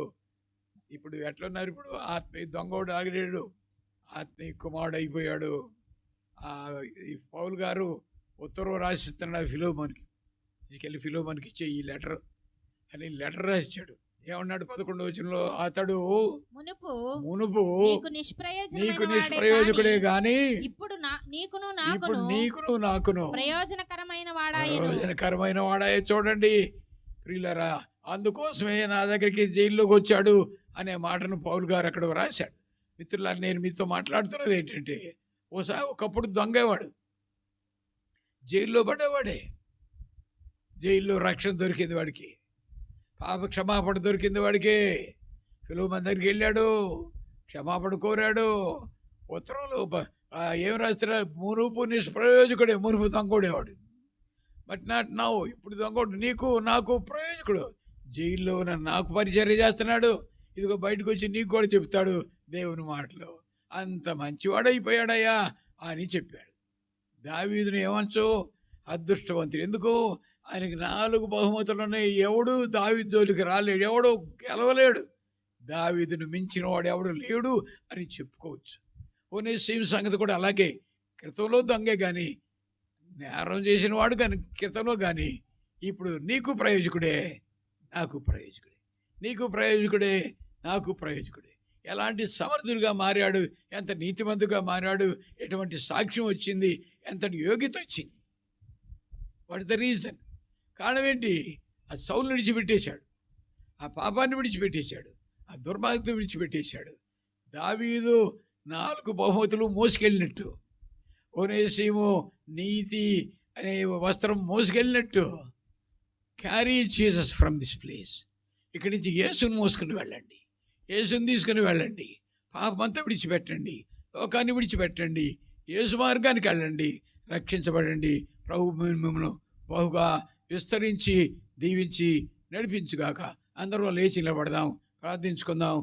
ఇప్పుడు ఎట్లున్నారు, ఇప్పుడు ఆత్మీయ దొంగోడు ఆగిరాడు, ఆత్మీయ కుమారుడు అయిపోయాడు. ఈ పౌలు గారు ఉత్తర్వు రాసిస్తున్నాడు ఫిలోమోనుకి. తీసుకెళ్ళి ఫిలోమోనుకి ఇచ్చే ఈ లెటర్ అని లెటర్ రాసిచ్చాడు. ఏమన్నాడు 11వ వచనంలో, అతడు మునుపు నీకు నిష్ప్రయోజకుడే గాని ఇప్పుడు నీకును నాకును ప్రయోజనకరమైన వాడాయే. చూడండి ప్రియులారా, అందుకోసమే నా దగ్గరికి జైల్లోకి వచ్చాడు అనే మాటను పౌలు గారు అక్కడ రాశాడు. మిత్రులారా, నేను మీతో మాట్లాడుతున్నది ఏంటంటే, ఒకప్పుడు దొంగేవాడు, జైల్లో పడ్డవాడే, జైల్లో రక్షణ దొరికింది వాడికి, పాప క్షమాపణ దొరికింది వాడికి. ఫిలోమోను దగ్గరికి వెళ్ళాడు, క్షమాపణ కోరాడు. ఉత్తరంలో ఏం రాస్తారా, మునుపు నిష్ప్రయోజకుడే, మునుపు దొంగోడేవాడు, బట్ నాట్ నౌ, ఇప్పుడు దొంగోడు నీకు నాకు ప్రయోజకుడు. జైల్లో నాకు పరిచర్య చేస్తున్నాడు, ఇదిగో బయటకు వచ్చి నీకు కూడా చెప్తాడు దేవుని మాటలు. అంత మంచివాడైపోయాడయ్యా అని చెప్పాడు. దావీదును ఏమంచు, అదృష్టవంతుడు. ఎందుకు? ఆయనకి 4 బహుమతులు ఉన్నాయి. ఎవడు దావీదు జోలికి రాలేడు, ఎవడు గెలవలేడు, దావీదును మించిన వాడు ఎవడు లేడు అని చెప్పుకోవచ్చు. ఓనేసిము సంగతి కూడా అలాగే. క్రితంలో దొంగే కానీ, నేరం చేసిన వాడు కానీ క్రితంలో కానీ, ఇప్పుడు నీకు ప్రయోజకుడే నాకు ప్రయోజకుడే, నీకు ప్రయోజకుడే నాకు ప్రయోజకుడే. ఎలాంటి సమర్థుడిగా మారాడు, ఎంత నీతిమంతుగా మారాడు, ఎటువంటి సాక్ష్యం వచ్చింది, ఎంతటి యోగ్యత వచ్చింది. What is the reason? కారణం ఏంటి? ఆ సౌలుని విడిచిపెట్టేశాడు, ఆ పాపాన్ని విడిచిపెట్టేశాడు, ఆ దుర్మార్గతను విడిచిపెట్టేశాడు. దావీదు 4 బహుమతులు మోసుకెళ్ళినట్టు, ఓనేసిము నీతి అనే వస్త్రం మోసుకెళ్ళినట్టు, carry Jesus from this place. ఇక్కడి నుంచి యేసుని మోసుకుని వెళ్ళండి, యేసుని తీసుకుని వెళ్ళండి, పాపమంతా విడిచిపెట్టండి, లోకాన్ని విడిచిపెట్టండి, యేసు మార్గానికి వెళ్ళండి, రక్షించబడండి. ప్రభు మిమ్మల్ని బహుగా విస్తరించి దీవించి నడిపించుగాక. అందరూ లేచి నిలబడదాం, ప్రార్థించుకుందాం.